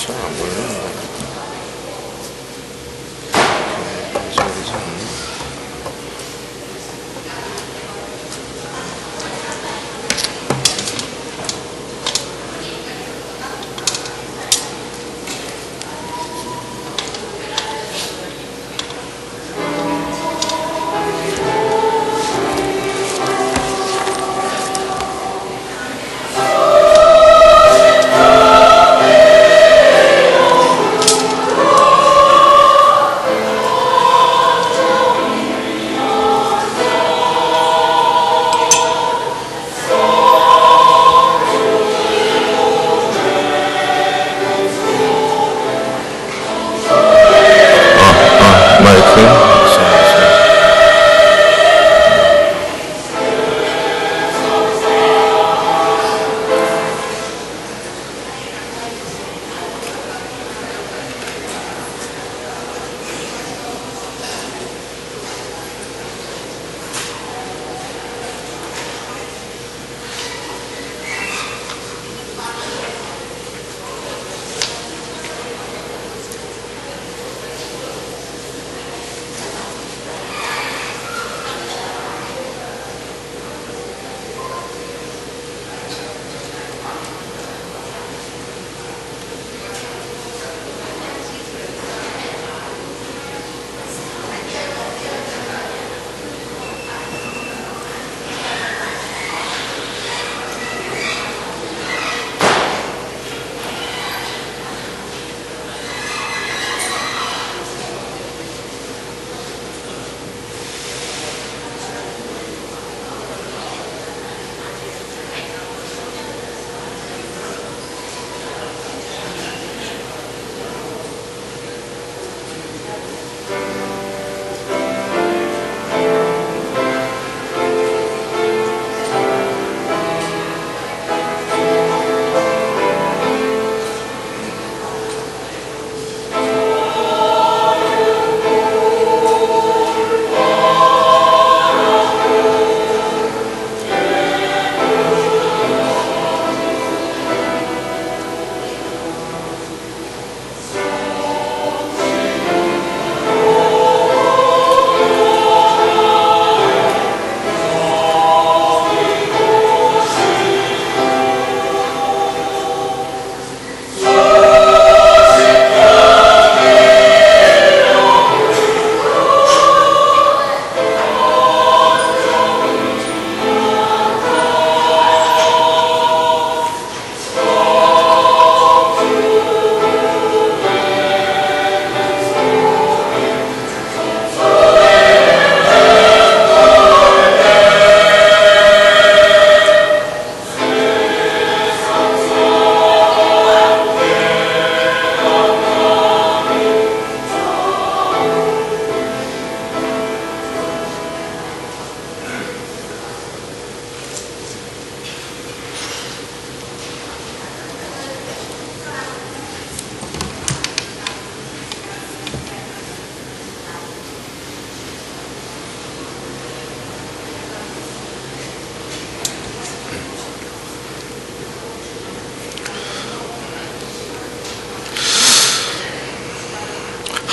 잘 안 보이는데. 마이크.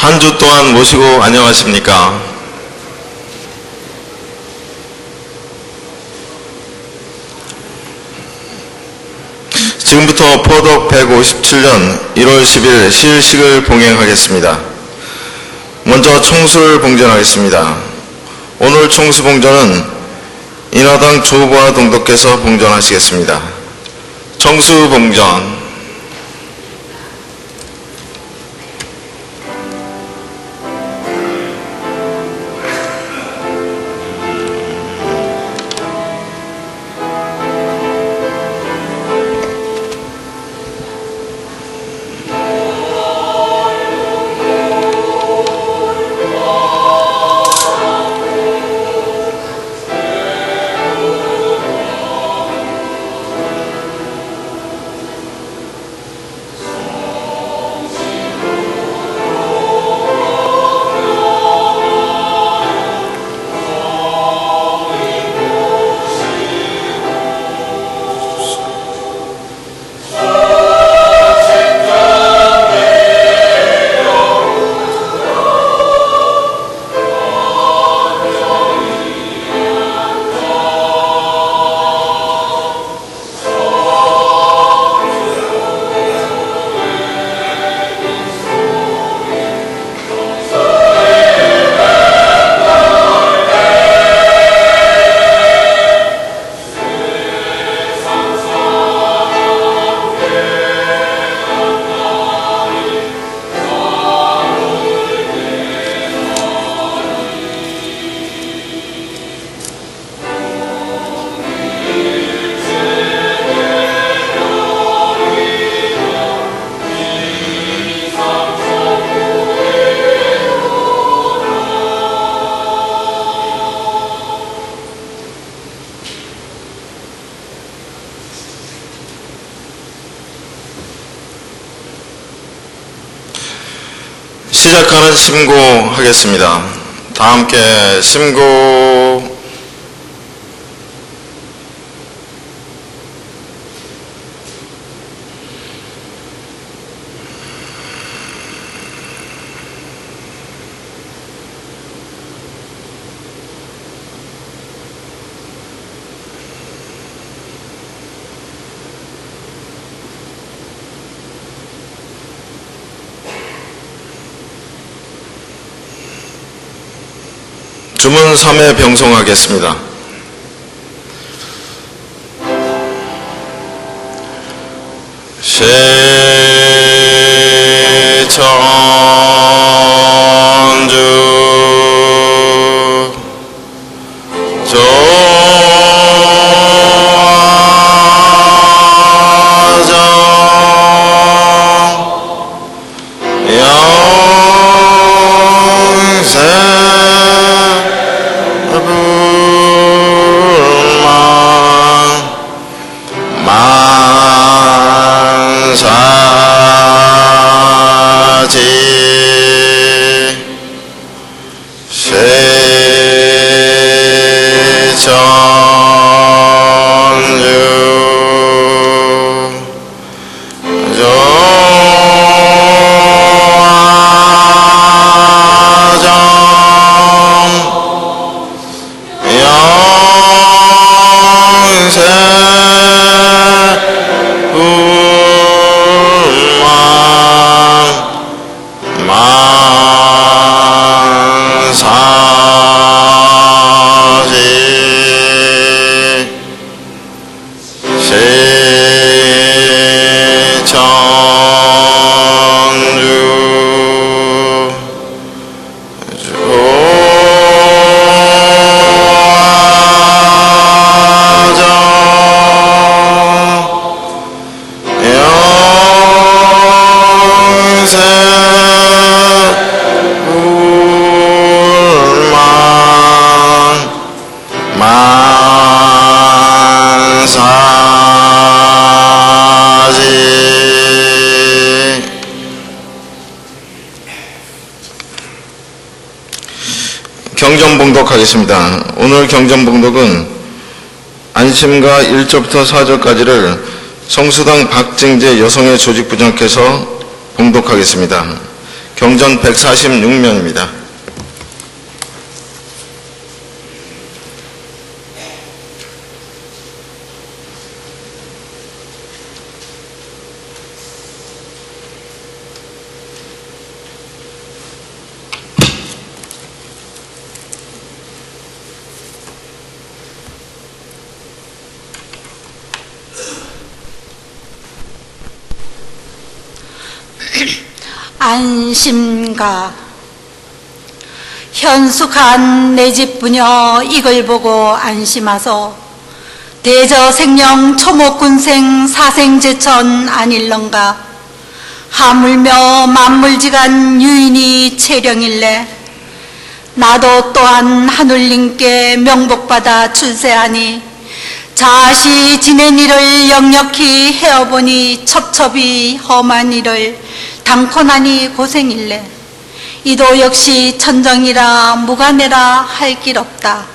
한 주 동안 모시고 안녕하십니까? 지금부터 포덕 157년 1월 10일 시일식을 봉행하겠습니다. 먼저 총수를 봉전하겠습니다. 오늘 총수 봉전은 인화당 조보아 동독께서 봉전하시겠습니다. 총수 봉전. 시작하는 심고하겠습니다. 다 함께 심고. 주문 3회 병송하겠습니다. 세천주 조화정 영생 경전봉독하겠습니다. 오늘 경전봉독은 안심가 1절부터 4절까지를 성수당 박정재 여성의 조직부장께서 봉독하겠습니다. 경전 146면입니다. 안심가 현숙한 내 집 부녀 이걸 보고 안심하소. 대저생령 초목군생 사생제천 아닐런가. 하물며 만물지간 유인이 체령일래. 나도 또한 하늘님께 명복받아 출세하니 자시 지낸 일을 역력히 헤어보니 첩첩이 험한 일을 당코나니 고생일래. 이도 역시 천정이라 무관해라 할 길 없다.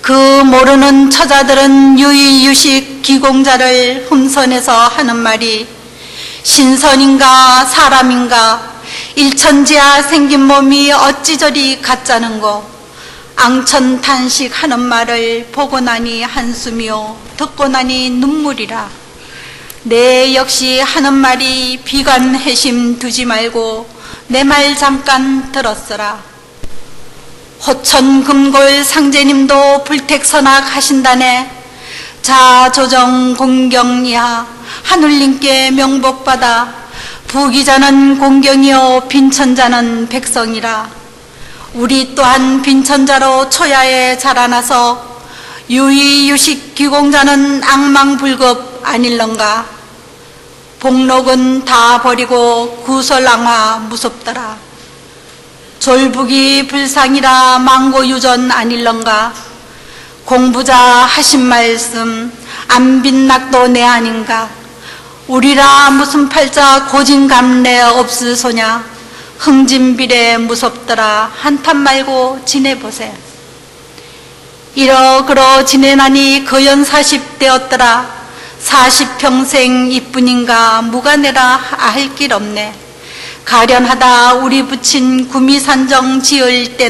그 모르는 처자들은 유의유식 기공자를 흠선해서 하는 말이 신선인가 사람인가 일천지야 생긴 몸이 어찌 저리 같자는고. 앙천탄식 하는 말을 보고 나니 한숨이요 듣고 나니 눈물이라. 내 역시 하는 말이 비관해심 두지 말고 내 말 잠깐 들었어라. 호천금골 상제님도 불택선악 하신다네. 자조정 공경이하 하늘님께 명복받아 부기자는 공경이요 빈천자는 백성이라. 우리 또한 빈천자로 초야에 자라나서 유의유식 기공자는 악망불급 아닐런가. 복록은 다 버리고 구설랑화 무섭더라. 졸북이 불상이라 망고유전 아닐런가. 공부자 하신 말씀 안 빛낙도 내 아닌가. 우리라 무슨 팔자 고진감래 없으소냐. 흥진비례 무섭더라 한탄 말고 지내보세. 이러그러 지내나니 거연 40되었더라. 40평생 이뿐인가 무가내라 할 길 없네. 가련하다 우리 부친 구미산정 지을 때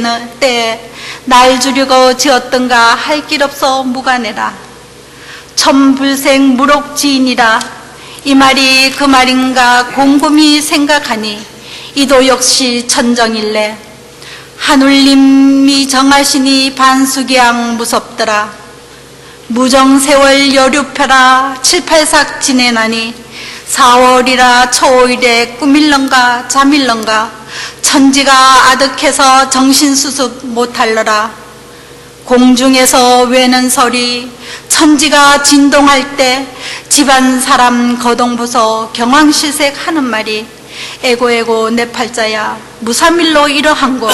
날 주려고 지었던가 할 길 없어 무가내라. 천불생 무록지인이라 이 말이 그 말인가 곰곰이 생각하니 이도 역시 천정일래. 하늘님이 정하시니 반수기양 무섭더라. 무정세월 여류펴라 7, 8삭 지내나니 4월이라 초오일에 꿈일런가 잠일런가 천지가 아득해서 정신수습 못할러라. 공중에서 외는 소리 천지가 진동할 때 집안 사람 거동보서 경황실색 하는 말이 에고에고 내 팔자야 무사밀로 이러한고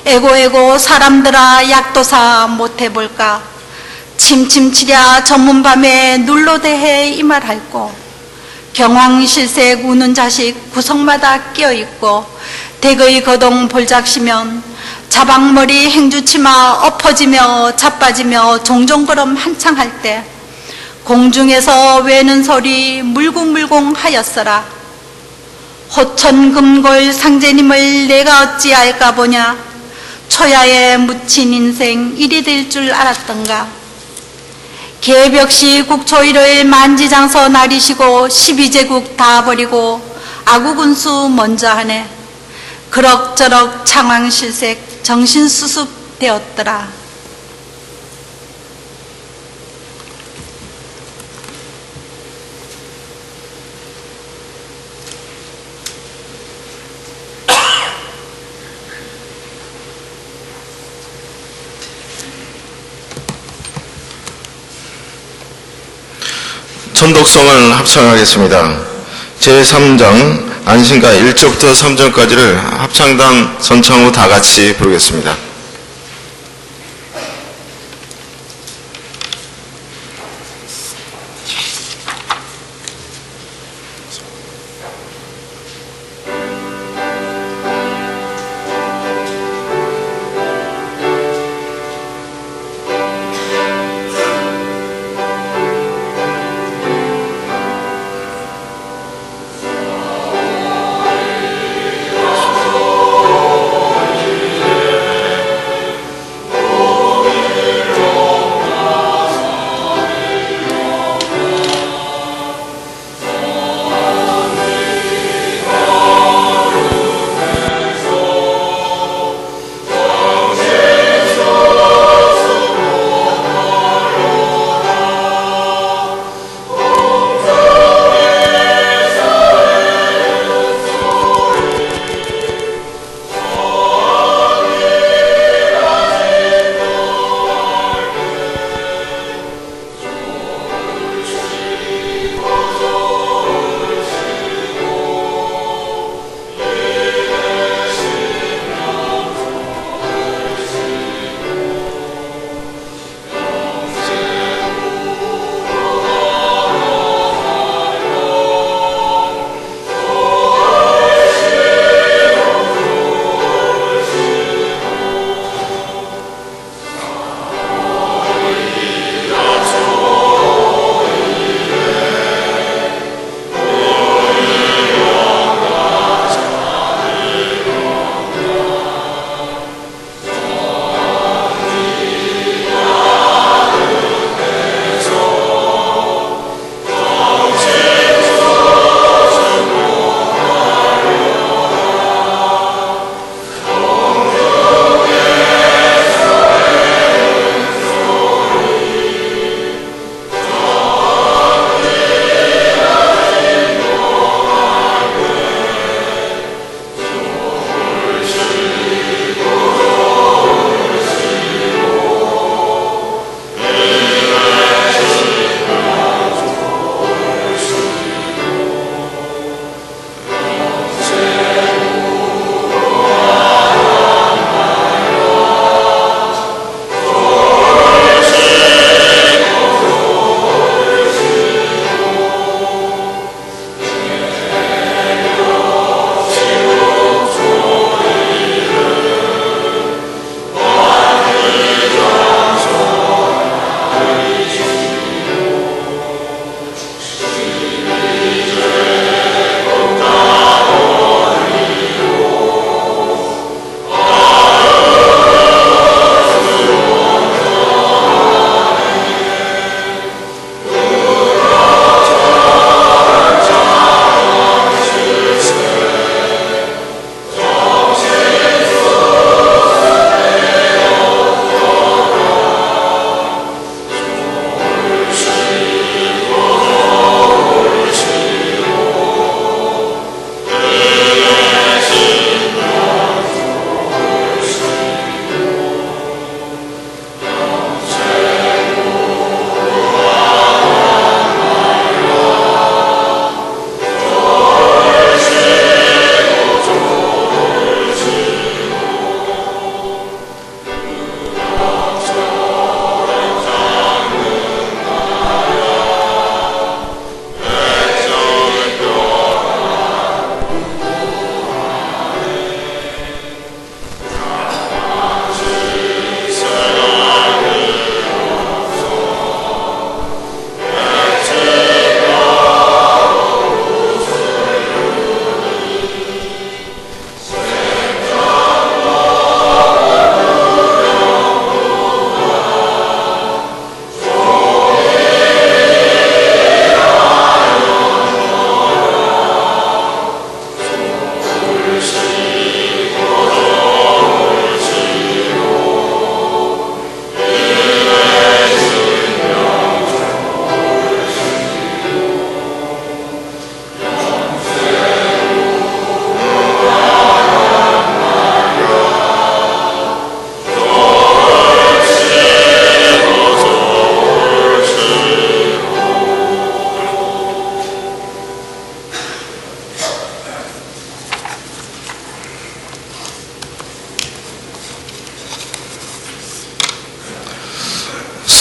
에고에고 사람들아 약도사 못해볼까. 침침치랴 전문밤에 눌러대해 이 말할꼬. 경황실색 우는 자식 구석마다 끼어있고 댁의 거동 볼작시면 자박머리 행주치마 엎어지며 자빠지며 종종걸음 한창 할 때 공중에서 외는 소리 물궁물궁 하였어라. 호천금골 상제님을 내가 어찌 알까 보냐. 초야에 묻힌 인생 일이 될 줄 알았던가. 개벽시 국초일을 만지장서 나리시고 12제국 다 버리고 아구군수 먼저 하네. 그럭저럭 창왕실색 정신수습 되었더라. 천독성을 합창하겠습니다. 제3장 안신가 1절부터 3절까지를 합창단 선창 후 다 같이 부르겠습니다.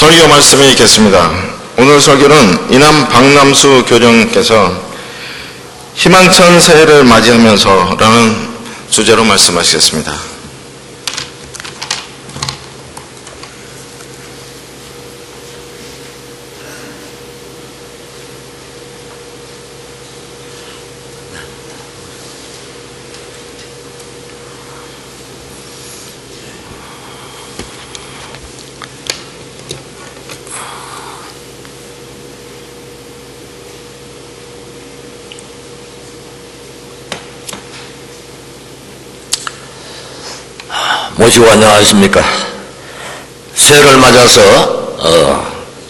설교 말씀이 있겠습니다. 오늘 설교는 이남 박남수 교정께서 희망찬 새해를 맞이하면서라는 주제로 말씀하시겠습니다. 모시고 안녕하십니까. 새해를 맞아서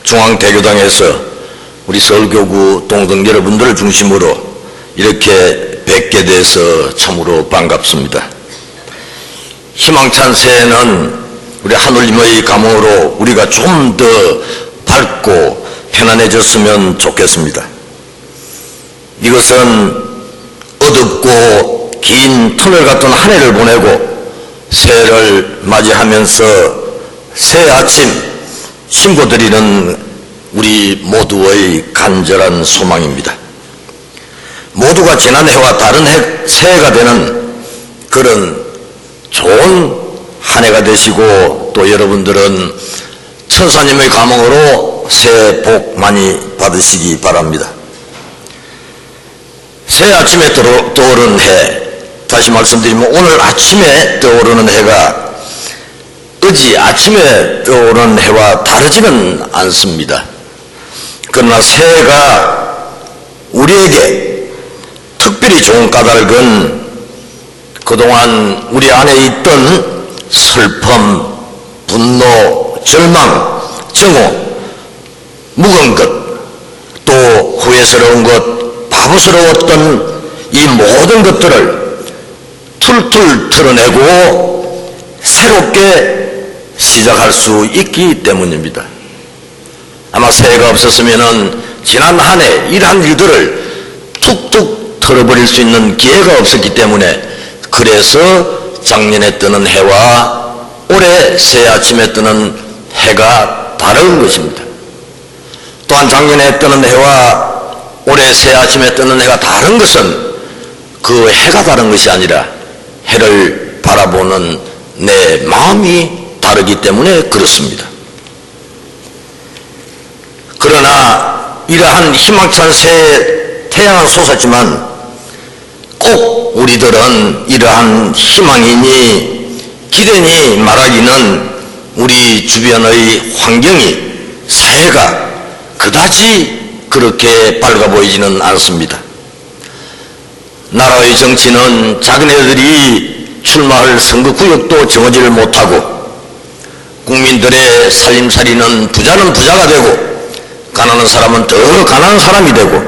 중앙대교당에서 우리 서울교구 동등 여러분들을 중심으로 이렇게 뵙게 돼서 참으로 반갑습니다. 희망찬 새해는 우리 하느님의 감흥으로 우리가 좀 더 밝고 편안해졌으면 좋겠습니다. 이것은 어둡고 긴 터널 같은 한 해를 보내고 새해를 맞이하면서 새해 아침 신고드리는 우리 모두의 간절한 소망입니다. 모두가 지난 해와 다른 새해가 되는 그런 좋은 한 해가 되시고, 또 여러분들은 천사님의 감흥으로 새해 복 많이 받으시기 바랍니다. 새해 아침에 떠오른 해, 다시 말씀드리면 오늘 아침에 떠오르는 해가 어제 아침에 떠오르는 해와 다르지는 않습니다. 그러나 새해가 우리에게 특별히 좋은 까닭은 그동안 우리 안에 있던 슬픔, 분노, 절망, 증오, 묵은 것, 또 후회스러운 것, 바보스러웠던 이 모든 것들을 툴툴 털어내고 새롭게 시작할 수 있기 때문입니다. 아마 새해가 없었으면 지난 한 해 이러한 일들을 툭툭 털어버릴 수 있는 기회가 없었기 때문에, 그래서 작년에 뜨는 해와 올해 새해 아침에 뜨는 해가 다른 것입니다. 또한 작년에 뜨는 해와 올해 새해 아침에 뜨는 해가 다른 것은 그 해가 다른 것이 아니라 해를 바라보는 내 마음이 다르기 때문에 그렇습니다. 그러나 이러한 희망찬 새해 태양은 솟았지만 꼭 우리들은 이러한 희망이니 기대니 말하기는 우리 주변의 환경이, 사회가 그다지 그렇게 밝아 보이지는 않습니다. 나라의 정치는 자기네들이 출마할 선거구역도 정하지를 못하고, 국민들의 살림살이는 부자는 부자가 되고 가난한 사람은 더 가난한 사람이 되고,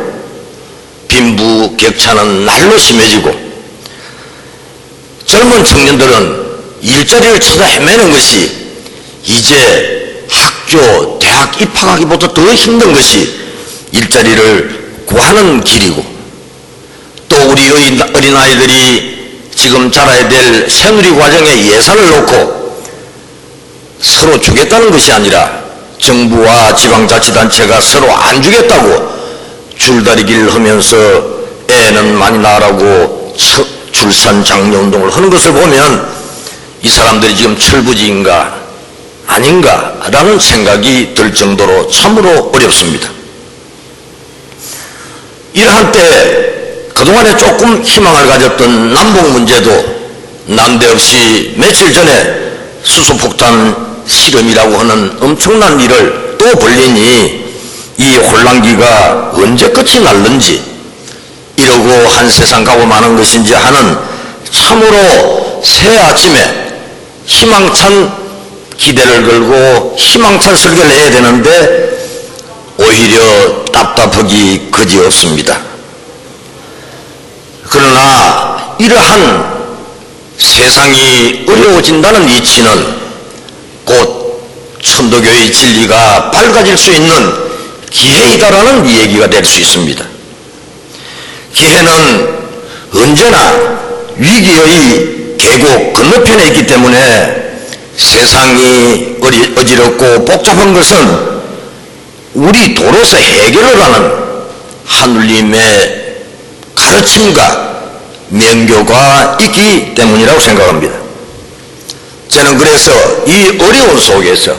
빈부격차는 날로 심해지고, 젊은 청년들은 일자리를 찾아 헤매는 것이 이제 학교, 대학 입학하기보다 더 힘든 것이 일자리를 구하는 길이고, 또 우리 어린아이들이 지금 자라야 될 새누리 과정에 예산을 놓고 서로 주겠다는 것이 아니라 정부와 지방자치단체가 서로 안 주겠다고 줄다리기를 하면서 애는 많이 낳으라고 출산 장려운동을 하는 것을 보면 이 사람들이 지금 철부지인가 아닌가 라는 생각이 들 정도로 참으로 어렵습니다. 이러한 때 그동안에 조금 희망을 가졌던 남북 문제도 난데없이 며칠 전에 수소폭탄 실험이라고 하는 엄청난 일을 또 벌리니 이 혼란기가 언제 끝이 날는지, 이러고 한 세상 가고 마는 것인지 하는 참으로 새해 아침에 희망찬 기대를 걸고 희망찬 설교를 해야 되는데 오히려 답답하기 그지없습니다. 그러나 이러한 세상이 어려워진다는 이치는 곧 천도교의 진리가 밝아질 수 있는 기회이다라는 얘기가 될 수 있습니다. 기회는 언제나 위기의 계곡 건너편에 있기 때문에 세상이 어지럽고 복잡한 것은 우리 도로서 해결을 하는 하느님의 가르침과 명교가 있기 때문이라고 생각합니다. 저는 그래서 이 어려운 속에서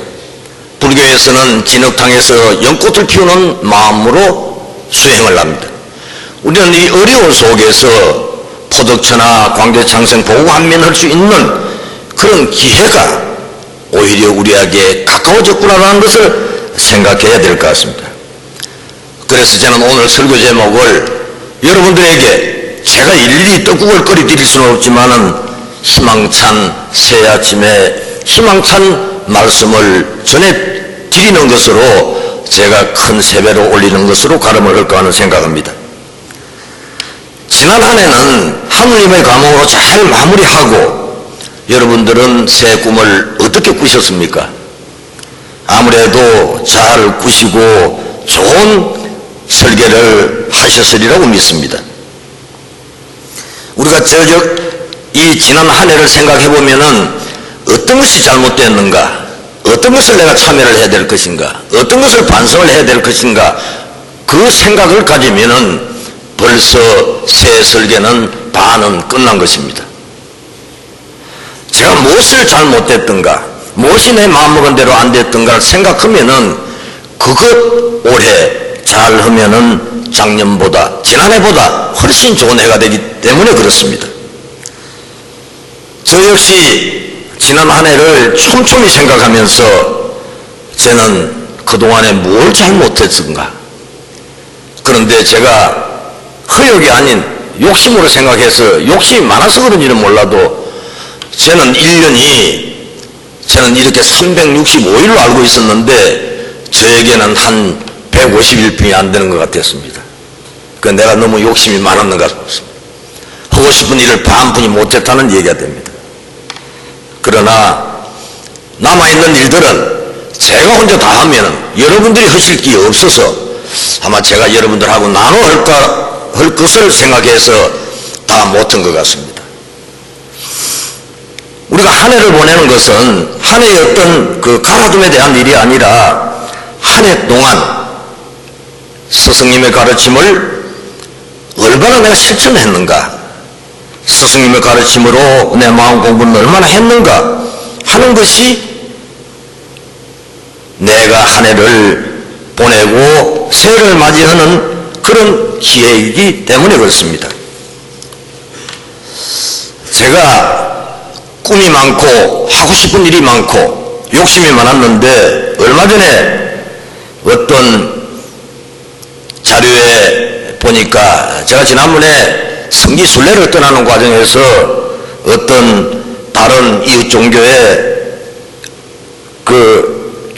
불교에서는 진흙탕에서 연꽃을 피우는 마음으로 수행을 합니다. 우리는 이 어려운 속에서 포덕처나 광대창생 보고한면할 수 있는 그런 기회가 오히려 우리에게 가까워졌구나라는 것을 생각해야 될 것 같습니다. 그래서 저는 오늘 설교 제목을 여러분들에게 제가 일일이 떡국을 끓여 드릴 수는 없지만은 희망찬 새 아침에 희망찬 말씀을 전해 드리는 것으로 제가 큰 세배로 올리는 것으로 가름을 할까 하는 생각합니다. 지난 한 해는 하느님의 감흥으로 잘 마무리하고 여러분들은 새 꿈을 어떻게 꾸셨습니까? 아무래도 잘 꾸시고 좋은 설계를 하셨으리라고 믿습니다. 우리가 이 지난 한 해를 생각해 보면은 어떤 것이 잘못됐는가, 어떤 것을 내가 참여를 해야 될 것인가, 어떤 것을 반성을 해야 될 것인가, 그 생각을 가지면은 벌써 새 설계는 반은 끝난 것입니다. 제가 무엇을 잘못됐던가, 무엇이 내 마음먹은 대로 안 됐던가를 생각하면은 그것 올해 잘하면은 작년보다, 지난해보다 훨씬 좋은 해가 되기 때문에 그렇습니다. 저 역시 지난 한 해를 촘촘히 생각하면서 저는 그동안에 뭘 잘못했던가. 그런데 제가 허욕이 아닌 욕심으로 생각해서, 욕심이 많아서 그런지는 몰라도 저는 1년이 저는 이렇게 365일로 알고 있었는데 저에게는 한 150일뿐이 안 되는 것 같았습니다. 내가 너무 욕심이 많았는 것 같습니다. 하고 싶은 일을 반푼이 못했다는 얘기가 됩니다. 그러나 남아있는 일들은 제가 혼자 다 하면 여러분들이 하실 게 없어서 아마 제가 여러분들하고 나눠 할 것을 생각해서 다 못한 것 같습니다. 우리가 한 해를 보내는 것은 한 해의 어떤 그 가라둠에 대한 일이 아니라 한 해 동안 스승님의 가르침을 얼마나 내가 실천했는가, 스승님의 가르침으로 내 마음 공부는 얼마나 했는가 하는 것이 내가 한 해를 보내고 새해를 맞이하는 그런 기회이기 때문에 그렇습니다. 제가 꿈이 많고 하고 싶은 일이 많고 욕심이 많았는데 얼마 전에 어떤 자료에 보니까 제가 지난번에 성지순례를 떠나는 과정에서 어떤 다른 이웃 종교의 그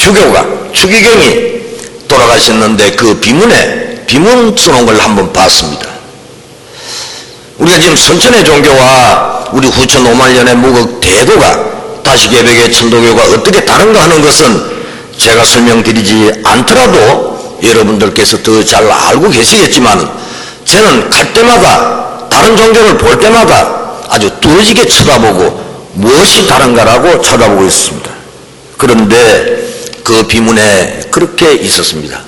추기경이 돌아가셨는데 그 비문 써놓은 걸 한번 봤습니다. 우리가 지금 선천의 종교와 우리 후천 5만 년의 무국 대도가 다시개벽의 천도교가 어떻게 다른가 하는 것은 제가 설명드리지 않더라도 여러분들께서 더 잘 알고 계시겠지만 저는 갈 때마다 다른 종교를 볼 때마다 아주 뚫어지게 쳐다보고 무엇이 다른가라고 쳐다보고 있습니다. 그런데 그 비문에 그렇게 있었습니다.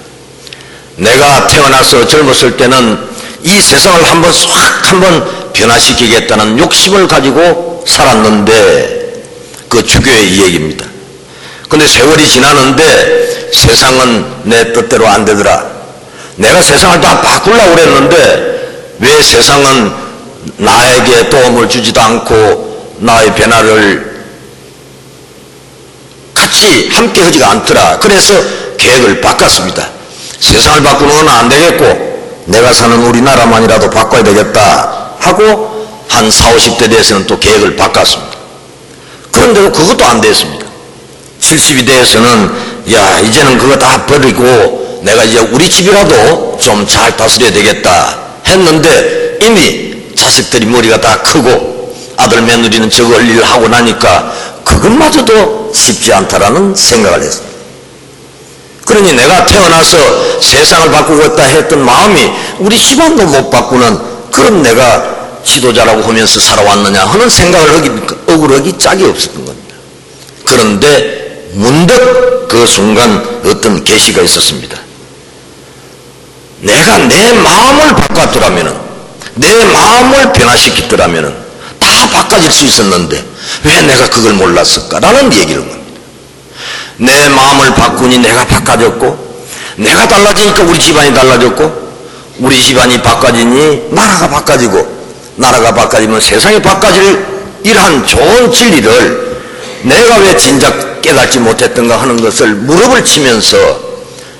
내가 태어나서 젊었을 때는 이 세상을 한번 변화시키겠다는 욕심을 가지고 살았는데 그 주교의 이 얘기입니다. 근데 세월이 지나는데 세상은 내 뜻대로 안 되더라. 내가 세상을 다 바꾸려고 그랬는데 왜 세상은 나에게 도움을 주지도 않고 나의 변화를 같이 함께 하지가 않더라. 그래서 계획을 바꿨습니다. 세상을 바꾸는 건 안 되겠고 내가 사는 우리나라만이라도 바꿔야 되겠다 하고 한 40, 50대 돼서는 또 계획을 바꿨습니다. 그런데도 그것도 안 됐습니다. 70이 돼서는 야 이제는 그거 다 버리고 내가 이제 우리 집이라도 좀 잘 다스려야 되겠다 했는데 이미 자식들이 머리가 다 크고 아들 며느리는 저거 할 일을 하고 나니까 그것마저도 쉽지 않다라는 생각을 했습니다. 그러니 내가 태어나서 세상을 바꾸겠다 했던 마음이 우리 집안도 못 바꾸는 그런 내가 지도자라고 하면서 살아왔느냐 하는 생각을 억울하기 짝이 없었던 겁니다. 그런데 문득 그 순간 어떤 계시가 있었습니다. 내가 내 마음을 바꿨더라면은, 내 마음을 변화시켰더라면은 다 바꿔질 수 있었는데 왜 내가 그걸 몰랐을까라는 얘기를 합니다. 내 마음을 바꾸니 내가 바꿔졌고, 내가 달라지니까 우리 집안이 달라졌고, 우리 집안이 바꿔지니 나라가 바꿔지고, 나라가 바꿔지면 세상이 바꿔질 이러한 좋은 진리를 내가 왜 진작 깨닫지 못했던가 하는 것을 무릎을 치면서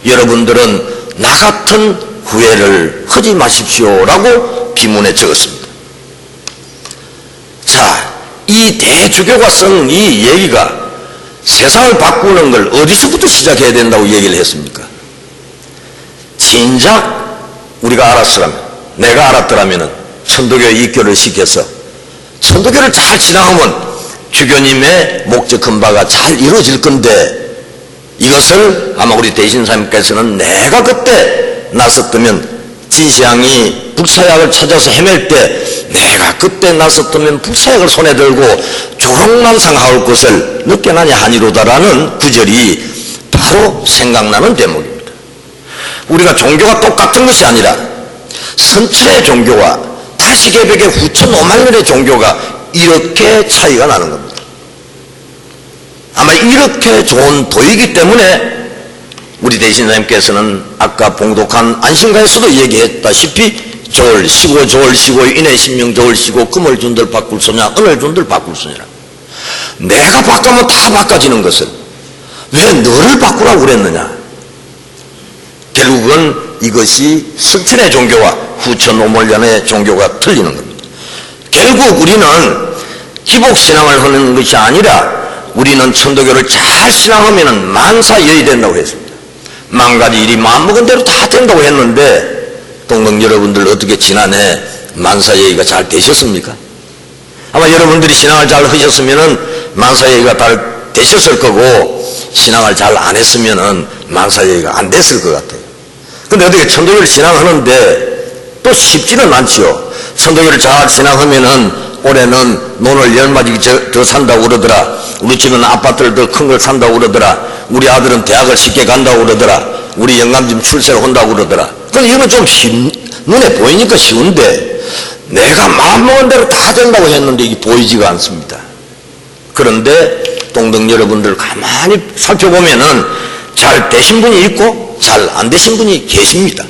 여러분들은 나 같은 후회를 하지 마십시오라고 비문에 적었습니다. 자, 이 대주교가 쓴 이 얘기가 세상을 바꾸는 걸 어디서부터 시작해야 된다고 얘기를 했습니까? 진작 우리가 알았으라면, 내가 알았더라면 천도교의 입교를 시켜서 천도교를 잘 지나가면 주교님의 목적한 바가 잘 이루어질 건데, 이것을 아마 우리 대신사님께서는 내가 그때 나섰다면, 진시황이 불사약을 찾아서 헤맬 때 내가 그때 나섰다면 불사약을 손에 들고 조롱만상하올 것을 느껴나냐 하니로다라는 구절이 바로 생각나는 대목입니다. 우리가 종교가 똑같은 것이 아니라 선천의 종교와 다시개벽의 후천 5만년의 종교가 이렇게 차이가 나는 겁니다. 아마 이렇게 좋은 도이기 때문에 우리 대신사님께서는 아까 봉독한 안신가에서도 얘기했다시피 조월 시고 조월 시고 인해 신명 조월 시고 금을 준들 바꿀 소냐 은을 준들 바꿀 소냐라. 내가 바꾸면 다 바꿔지는 것을 왜 너를 바꾸라고 그랬느냐. 결국은 이것이 선천의 종교와 후천 5만년의 종교가 틀리는 겁니다. 결국 우리는 기복신앙을 하는 것이 아니라 우리는 천도교를 잘 신앙하면 만사여의 된다고 했습니다. 만 가지 일이 마음먹은 대로 다 된다고 했는데, 동덕 여러분들 어떻게 지난해 만사여의가 잘 되셨습니까? 아마 여러분들이 신앙을 잘 하셨으면 만사여의가 잘 되셨을 거고, 신앙을 잘 안 했으면 만사여의가 안 됐을 것 같아요. 근데 어떻게 천도교를 신앙하는데 또 쉽지는 않지요. 천도교를 잘 신앙하면은 올해는 논을 10마디 더 산다고 그러더라. 우리 집은 아파트를 더 큰 걸 산다고 그러더라. 우리 아들은 대학을 쉽게 간다고 그러더라. 우리 영감집 출세를 한다고 그러더라. 근데 이건 좀 눈에 보이니까 쉬운데, 내가 마음먹은 대로 다 된다고 했는데 이게 보이지가 않습니다. 그런데 동덕 여러분들 가만히 살펴보면은 잘 되신 분이 있고 잘 안 되신 분이 계십니다.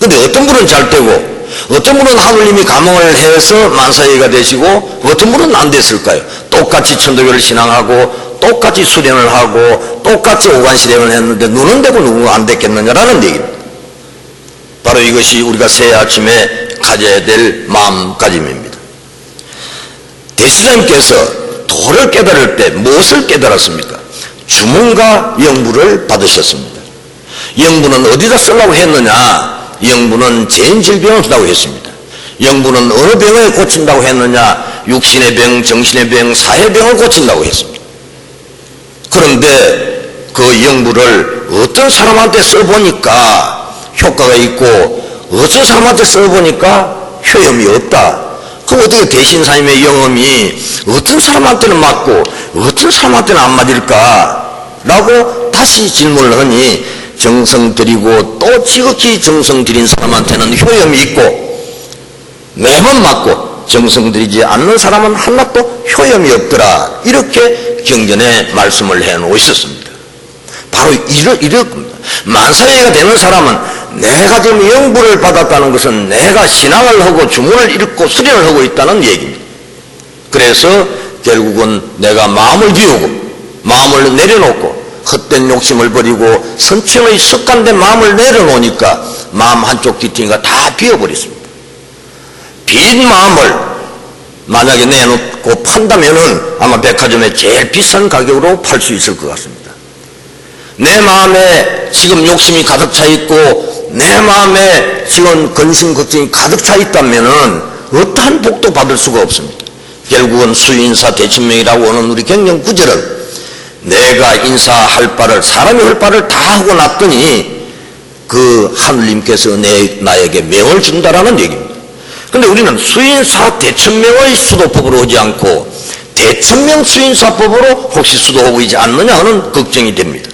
근데 어떤 분은 잘 되고 어떤 분은 하느님이 감흥을 해서 만사여의가 되시고 어떤 분은 안 됐을까요? 똑같이 천도교를 신앙하고 똑같이 수련을 하고 똑같이 오간실행을 했는데 눈은 되고 누구가 안 됐겠느냐라는 얘기입니다. 바로 이것이 우리가 새해 아침에 가져야 될 마음가짐입니다. 대수장님께서 도를 깨달을 때 무엇을 깨달았습니까? 주문과 영부를 받으셨습니다. 영부는 어디다 쓰려고 했느냐? 영부는 죄인질병을 쓰라고 했습니다. 영부는 어느 병을 고친다고 했느냐? 육신의 병, 정신의 병, 사회병을 고친다고 했습니다. 그런데 그 영부를 어떤 사람한테 써보니까 효과가 있고 어떤 사람한테 써보니까 효험이 없다. 그럼 어떻게 대신사님의 영험이 어떤 사람한테는 맞고 어떤 사람한테는 안 맞을까? 라고 다시 질문을 하니, 정성 들이고 또 지극히 정성 들인 사람한테는 효험이 있고 매번 맞고 정성 들이지 않는 사람은 하나도 효험이 없더라. 이렇게 경전에 말씀을 해놓으셨습니다. 바로 이렇습니다. 만사여의가 되는 사람은 내가 지금 영부를 받았다는 것은 내가 신앙을 하고 주문을 읽고 수련을 하고 있다는 얘기입니다. 그래서 결국은 내가 마음을 비우고 마음을 내려놓고 헛된 욕심을 버리고 선천의 습관된 마음을 내려놓으니까 마음 한쪽 귀퉁이가 다 비어버렸습니다. 빈 마음을 만약에 내놓고 판다면은 아마 백화점에 제일 비싼 가격으로 팔 수 있을 것 같습니다. 내 마음에 지금 욕심이 가득 차 있고 내 마음에 지금 근심 걱정이 가득 차 있다면은 어떠한 복도 받을 수가 없습니다. 결국은 수인사 대천명이라고 하는 우리 경전 구절은 내가 인사할 바를, 사람이 할 바를 다 하고 났더니 그 하느님께서 나에게 명을 준다라는 얘기입니다. 근데 우리는 수인사 대천명의 수도법으로 오지 않고 대천명 수인사법으로 혹시 수도하고 있지 않느냐 하는 걱정이 됩니다.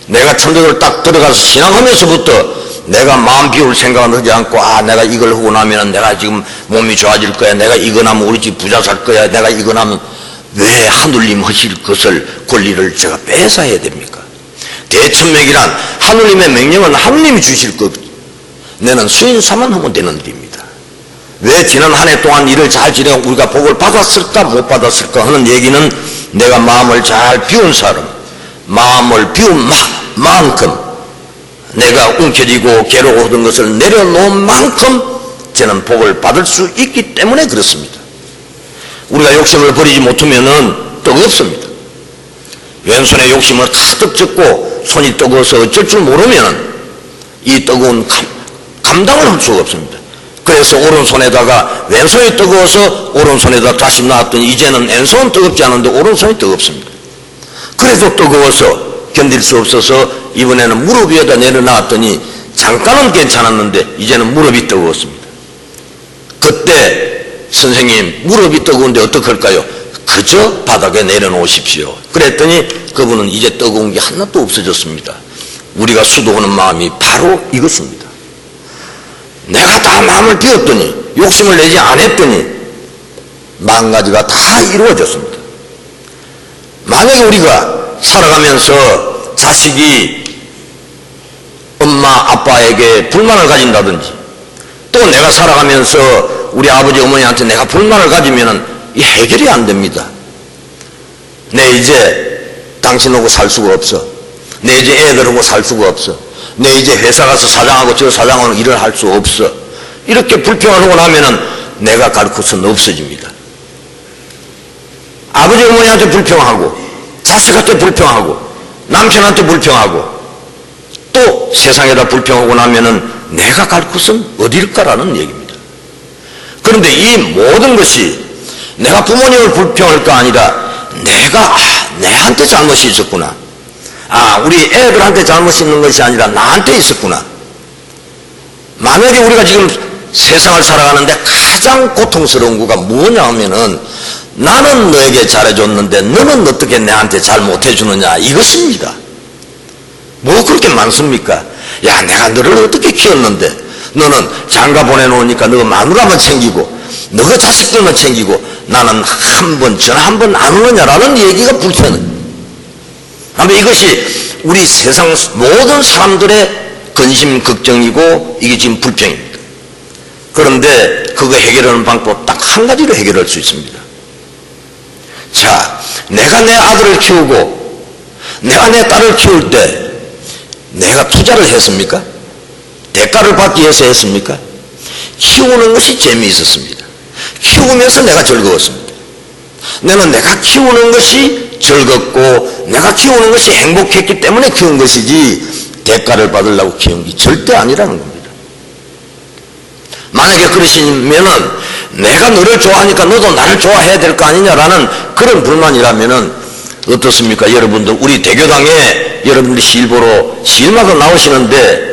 내가 천덕을 딱 들어가서 신앙하면서부터 내가 마음 비울 생각은 하지 않고 내가 이걸 하고 나면 내가 지금 몸이 좋아질 거야, 내가 이거 나면 우리 집 부자 살 거야, 내가 이거 나면 왜 하늘님 하실 것을 권리를 제가 뺏어야 됩니까? 대천명이란 하늘님의 명령은 하늘님이 주실 것, 내는 수인사만 하면 되는 일입니다. 왜 지난 한 해 동안 일을 잘 지내고 우리가 복을 받았을까 못 받았을까 하는 얘기는 내가 마음을 잘 비운 사람, 마음을 비운 만큼, 내가 움켜쥐고 괴로워하던 것을 내려놓은 만큼 저는 복을 받을 수 있기 때문에 그렇습니다. 우리가 욕심을 버리지 못하면은 떡 없습니다. 왼손에 욕심을 가득 젓고 손이 뜨거워서 어쩔 줄 모르면 이 뜨거운 감당을 할 수가 없습니다. 그래서 오른손에다가 왼손이 뜨거워서 오른손에다 다시 놨더니 이제는 왼손은 뜨겁지 않은데 오른손이 뜨겁습니다. 그래도 뜨거워서 견딜 수 없어서 이번에는 무릎 위에다 내려놨더니 잠깐은 괜찮았는데 이제는 무릎이 뜨거웠습니다. 그때 선생님 무릎이 뜨거운데 어떡할까요? 그저 바닥에 내려놓으십시오. 그랬더니 그분은 이제 뜨거운 게 하나도 없어졌습니다. 우리가 수도하는 마음이 바로 이것입니다. 내가 다 마음을 비웠더니 욕심을 내지 않았더니 만 가지가 다 이루어졌습니다. 만약에 우리가 살아가면서 자식이 엄마 아빠에게 불만을 가진다든지 또 내가 살아가면서 우리 아버지 어머니한테 내가 불만을 가지면은 이 해결이 안 됩니다. 내 이제 당신하고 살 수가 없어. 내 이제 애들하고 살 수가 없어. 내 이제 회사 가서 사장하고 저 사장하고 일을 할 수 없어. 이렇게 불평을 하고 나면은 내가 가르쳐서는 없어집니다. 아버지 어머니한테 불평하고 자식한테 불평하고 남편한테 불평하고 또 세상에다 불평하고 나면은 내가 갈 곳은 어딜까라는 얘기입니다. 그런데 이 모든 것이 내가 부모님을 불평할까 아니라 내가 내한테 잘못이 있었구나. 우리 애들한테 잘못이 있는 것이 아니라 나한테 있었구나. 만약에 우리가 지금 세상을 살아가는데 가장 고통스러운 거가 뭐냐 하면은 나는 너에게 잘해줬는데 너는 어떻게 내한테 잘 못해주느냐 이것입니다. 뭐 그렇게 많습니까? 야, 내가 너를 어떻게 키웠는데 너는 장가 보내놓으니까 너 마누라만 챙기고 너가 자식들만 챙기고 나는 한 번 전화 한 번 안 오느냐라는 얘기가 불편해. 아마 이것이 우리 세상 모든 사람들의 근심 걱정이고 이게 지금 불평입니다. 그런데 그거 해결하는 방법 딱 한 가지로 해결할 수 있습니다. 자, 내가 내 아들을 키우고 내가 내 딸을 키울 때 내가 투자를 했습니까? 대가를 받기 위해서 했습니까? 키우는 것이 재미있었습니다. 키우면서 내가 즐거웠습니다. 내가 키우는 것이 즐겁고 내가 키우는 것이 행복했기 때문에 키운 것이지 대가를 받으려고 키운 게 절대 아니라는 겁니다. 만약에 그러시면은 내가 너를 좋아하니까 너도 나를 좋아해야 될 거 아니냐라는 그런 불만이라면은 어떻습니까? 여러분들 우리 대교당에 여러분들이 시일 보러 시일마다 나오시는데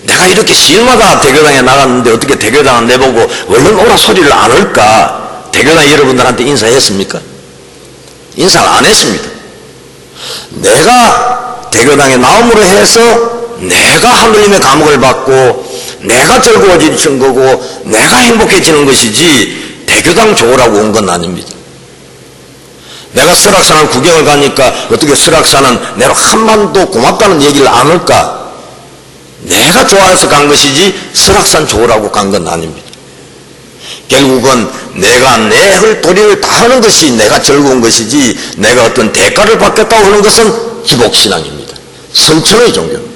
내가 이렇게 시일마다 대교당에 나갔는데 어떻게 대교당을 내보고 얼른 오라 소리를 안 할까? 대교당 여러분들한테 인사했습니까? 인사를 안 했습니다. 내가 대교당에 나옴으로 해서 내가 하느님의 감옥을 받고 내가 즐거워지는 거고 내가 행복해지는 것이지 대교당 좋으라고 온 건 아닙니다. 내가 설악산을 구경을 가니까 어떻게 설악산은 내가 한번도 고맙다는 얘기를 안 할까? 내가 좋아해서 간 것이지 설악산 좋으라고 간 건 아닙니다. 결국은 내가 내 할 도리를 다 하는 것이 내가 즐거운 것이지 내가 어떤 대가를 받겠다고 하는 것은 기복신앙입니다. 성천의 종교입니다.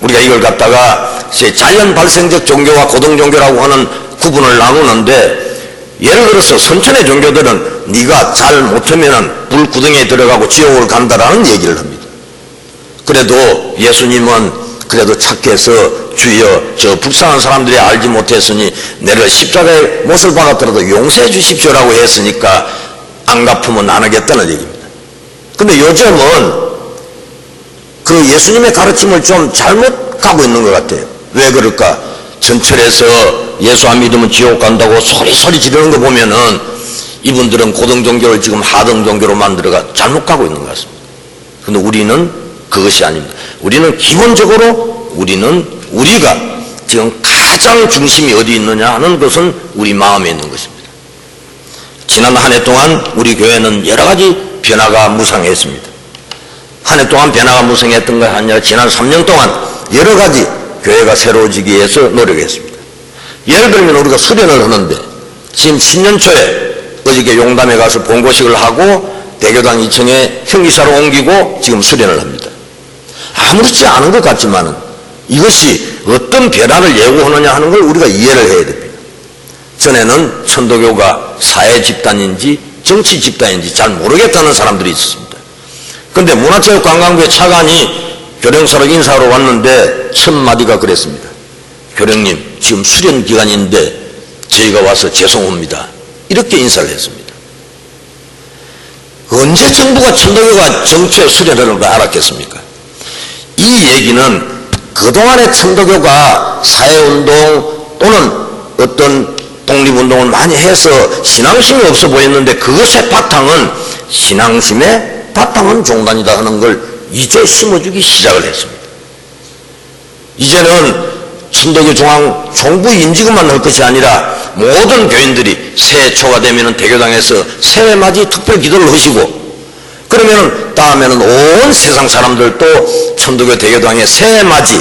우리가 이걸 갖다가 자연 발생적 종교와 고등 종교라고 하는 구분을 나누는데 예를 들어서 선천의 종교들은 네가 잘 못하면 불구덩이에 들어가고 지옥을 간다라는 얘기를 합니다. 그래도 예수님은 그래도 착해서 주여 저 불쌍한 사람들이 알지 못했으니 내를 십자가의 못을 박았더라도 용서해 주십시오라고 했으니까 안 갚으면 안 하겠다는 얘기입니다. 근데 요즘은 그 예수님의 가르침을 좀 잘못 가고 있는 것 같아요. 왜 그럴까? 전철에서 예수 안 믿으면 지옥 간다고 소리소리 지르는 거 보면은 이분들은 고등종교를 지금 하등종교로 만들어가 잘못 가고 있는 것 같습니다. 근데 우리는 그것이 아닙니다. 우리는 기본적으로 우리가 지금 가장 중심이 어디 있느냐 하는 것은 우리 마음에 있는 것입니다. 지난 한 해 동안 우리 교회는 여러 가지 변화가 무성했습니다. 한 해 동안 변화가 무성했던 것이 아니라 지난 3년 동안 여러 가지 교회가 새로워지기 위해서 노력했습니다. 예를 들면 우리가 수련을 하는데 지금 신년 초에 어저께 용담에 가서 본고식을 하고 대교당 2층에 형기사로 옮기고 지금 수련을 합니다. 아무렇지 않은 것 같지만은 이것이 어떤 변화를 예고하느냐 하는 걸 우리가 이해를 해야 됩니다. 전에는 천도교가 사회 집단인지 정치 집단인지 잘 모르겠다는 사람들이 있었습니다. 그런데 문화체육관광부의 차관이 교령사로 인사하러 왔는데 첫 마디가 그랬습니다. 교령님, 지금 수련 기간인데 저희가 와서 죄송합니다. 이렇게 인사를 했습니다. 언제 정부가 천도교가 정치에 수련하는 걸 알았겠습니까? 이 얘기는 그동안의 천도교가 사회운동 또는 어떤 독립운동을 많이 해서 신앙심이 없어 보였는데 그것의 바탕은 신앙심의 바탕은 종단이다 하는 걸 이제 심어주기 시작을 했습니다. 이제는 천도교 중앙 총부 임직원만 할 것이 아니라 모든 교인들이 새해 초가 되면 대교당에서 새해맞이 특별 기도를 하시고 그러면 다음에는 온 세상 사람들도 천도교 대교당의 새해맞이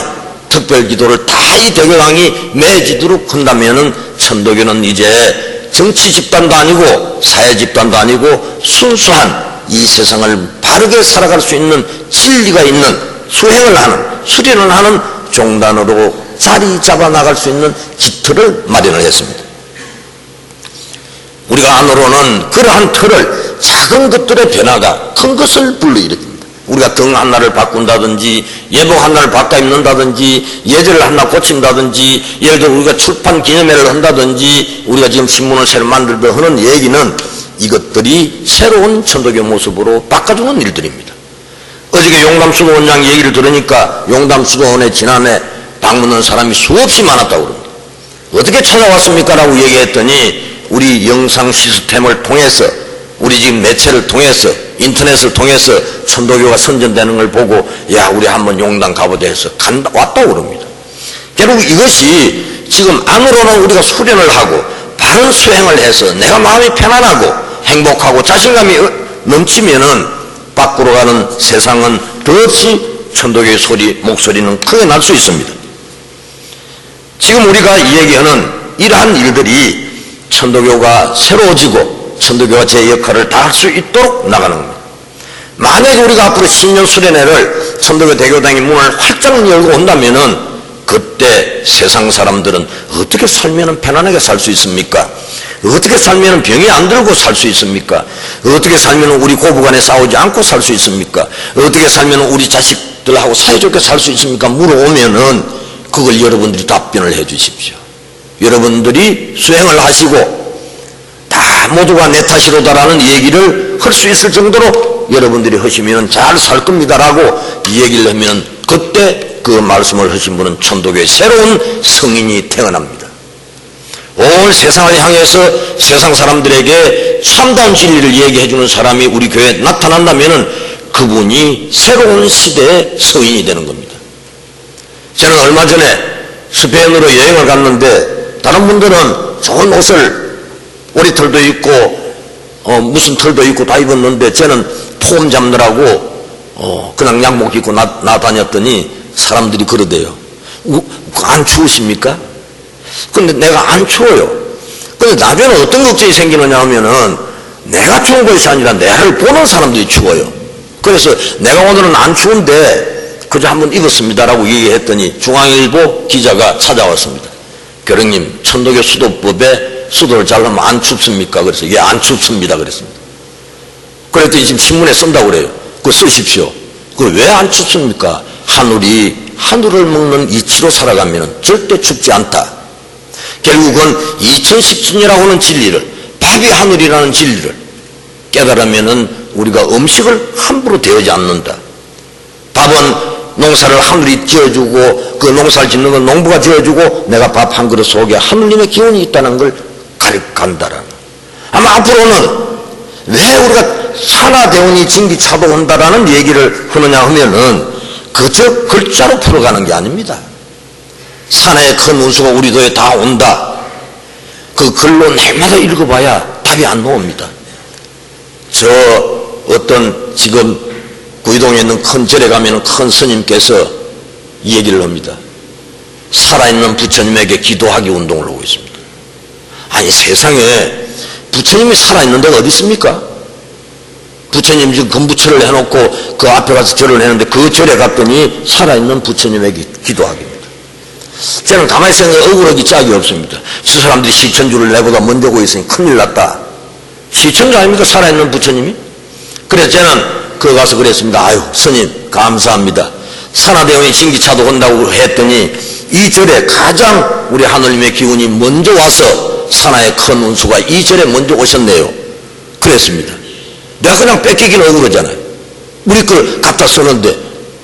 특별 기도를 다 이 대교당이 매지도록 한다면은 천도교는 이제 정치 집단도 아니고 사회 집단도 아니고 순수한 이 세상을 바르게 살아갈 수 있는 진리가 있는 수행을 하는 수련을 하는 종단으로 자리 잡아 나갈 수 있는 기틀을 마련을 했습니다. 우리가 안으로는 그러한 틀을 작은 것들의 변화가 큰 것을 불러일으킵니다. 우리가 등 하나를 바꾼다든지 예복 하나를 바꿔 입는다든지 예절을 하나 고친다든지 예를 들어 우리가 출판 기념회를 한다든지 우리가 지금 신문을 새로 만들다 하는 얘기는 이것들이 새로운 천도교 모습으로 바꿔주는 일들입니다. 어저께 용담수도 원장 얘기를 들으니까 용담수도원에 지난해 방문한 사람이 수없이 많았다고 그럽니다. 어떻게 찾아왔습니까? 라고 얘기했더니 우리 영상 시스템을 통해서 우리 지금 매체를 통해서 인터넷을 통해서 천도교가 선전되는 걸 보고 야 우리 한번 용담 가보자 해서 왔다고 그럽니다. 결국 이것이 지금 안으로는 우리가 수련을 하고 바른 수행을 해서 내가 마음이 편안하고 행복하고 자신감이 넘치면은 밖으로 가는 세상은 더없이 천도교의 목소리는 크게 날 수 있습니다. 지금 우리가 이야기하는 이러한 일들이 천도교가 새로워지고 천도교가 제 역할을 다 할 수 있도록 나가는 겁니다. 만약에 우리가 앞으로 신년 수련회를 천도교 대교당의 문을 활짝 열고 온다면은 그때 세상 사람들은 어떻게 살면 편안하게 살 수 있습니까? 어떻게 살면 병이 안 들고 살 수 있습니까? 어떻게 살면 우리 고부간에 싸우지 않고 살 수 있습니까? 어떻게 살면 우리 자식들하고 사이좋게 살 수 있습니까? 물어오면은 그걸 여러분들이 답변을 해 주십시오. 여러분들이 수행을 하시고 다 모두가 내 탓이로다라는 얘기를 할 수 있을 정도로 여러분들이 하시면 잘 살 겁니다라고 이 얘기를 하면 그때 그 말씀을 하신 분은 천도교의 새로운 성인이 태어납니다. 온 세상을 향해서 세상 사람들에게 참다운 진리를 얘기해 주는 사람이 우리 교회에 나타난다면 그분이 새로운 시대의 성인이 되는 겁니다. 저는 얼마 전에 스페인으로 여행을 갔는데 다른 분들은 좋은 옷을 오리털도 있고 무슨 털도 있고 다 입었는데 저는 폼 잡느라고 그냥 양복 입고 나다녔더니 사람들이 그러대요. 안 추우십니까? 근데 내가 안 추워요. 근데 나중에는 어떤 걱정이 생기느냐 하면은 내가 추운 것이 아니라 나를 보는 사람들이 추워요. 그래서 내가 오늘은 안 추운데 그저 한번 입었습니다라고 얘기했더니 중앙일보 기자가 찾아왔습니다. 교령님, 천도교 수도법에 수도를 잘라면 안 춥습니까? 그래서 예, 안 춥습니다. 그랬습니다. 그랬더니 지금 신문에 쓴다고 그래요. 그거 쓰십시오. 그걸 왜 안 춥습니까? 하늘을 먹는 이치로 살아가면 절대 춥지 않다. 결국은 2017년이라고 하는 진리를, 밥이 하늘이라는 진리를 깨달으면은 우리가 음식을 함부로 대하지 않는다. 밥은 농사를 하늘이 지어주고 그 농사를 짓는 건 농부가 지어주고 내가 밥 한 그릇 속에 하느님의 기운이 있다는 걸 가르친다라는. 아마 앞으로는 왜 우리가 산하대운이 징기차도 온다라는 얘기를 하느냐 하면은 그저 글자로 풀어가는 게 아닙니다. 산하의 큰 운수가 우리 도에 다 온다. 그 글로 날마다 읽어봐야 답이 안 나옵니다. 저 어떤 지금 구이동에 있는 큰 절에 가면은 큰 스님께서 이 얘기를 합니다. 살아있는 부처님에게 기도하기 운동을 하고 있습니다. 아니 세상에 부처님이 살아있는 데가 어디 있습니까? 부처님 지금 금부처를 해놓고 그 앞에 가서 절을 했는데 그 절에 갔더니 살아있는 부처님에게 기도하기입니다. 저는 가만히 생각해 억울하기 짝이 없습니다. 저 사람들이 시천주를 내보다 먼저 오고 있으니 큰일 났다. 시천주 아닙니까? 살아있는 부처님이? 그래서 저는 그 가서 그랬습니다. 아유 스님 감사합니다. 산하대운이 징기차도 온다고 했더니 이 절에 가장 우리 하느님의 기운이 먼저 와서 산하의 큰 운수가 이 절에 먼저 오셨네요. 그랬습니다. 내가 그냥 뺏기기는 억울하잖아요. 우리 걸 갖다 쓰는데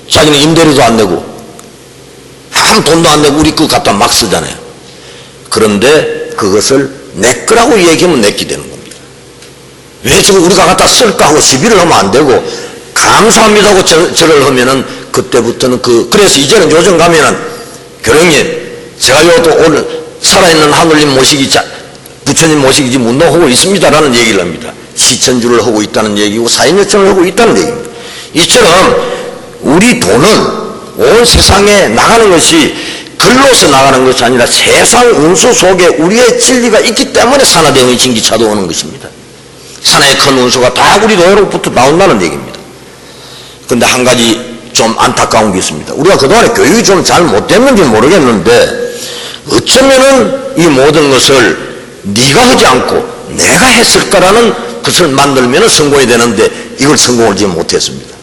자기는 임대료도 안 내고 아무 돈도 안 내고 우리 거 갖다 막 쓰잖아요. 그런데 그것을 내 거라고 얘기하면 내끼 되는 겁니다. 왜 지금 우리가 갖다 쓸까 하고 시비를 하면 안 되고 감사합니다 하고 절을 하면은 그때부터는 그래서 이제는 요즘 가면은 교령님 제가 요또 오늘 살아있는 하늘님 모시기 부처님 모시기 지금 운동하고 있습니다라는 얘기를 합니다. 시천주를 하고 있다는 얘기고 사인요청을 하고 있다는 얘기입니다. 이처럼 우리 돈은 온 세상에 나가는 것이 글로서 나가는 것이 아니라 세상 운수 속에 우리의 진리가 있기 때문에 산하대운이 징기차도 오는 것입니다. 산하의 큰 운수가 다 우리 노로부터 나온다는 얘기입니다. 그런데 한 가지 좀 안타까운 게 있습니다. 우리가 그동안에 교육이 좀 잘 못됐는지 모르겠는데 어쩌면은 이 모든 것을 네가 하지 않고 내가 했을까라는 것을 만들면 성공이 되는데 이걸 성공하지 못했습니다.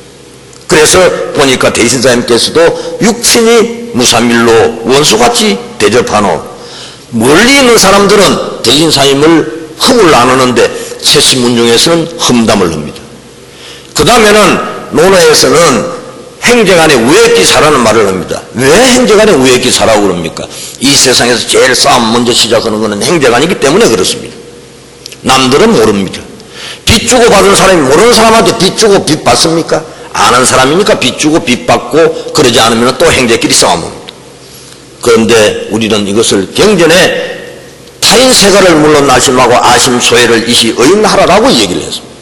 그래서 보니까 대신사님께서도 육친이 무삼일로 원수같이 대접하노. 멀리 있는 사람들은 대신사님을 흠을 안 하는데 채시문중에서는 험담을 합니다. 그 다음에는 논어에서는 행제간에 우애기사라는 말을 합니다. 왜 행제간에 우애기사라고 그럽니까? 이 세상에서 제일 싸움 먼저 시작하는 것은 행제간이기 때문에 그렇습니다. 남들은 모릅니다. 빚 주고 받은 사람이 모르는 사람한테 빚 주고 빚 받습니까? 아는 사람이니까 빚 주고 빚 받고 그러지 않으면 또 행제끼리 싸움합니다. 그런데 우리는 이것을 경전에 타인 세가를 물론 나심하고 아심 소외를 이시 의인하라라고 얘기를 했습니다.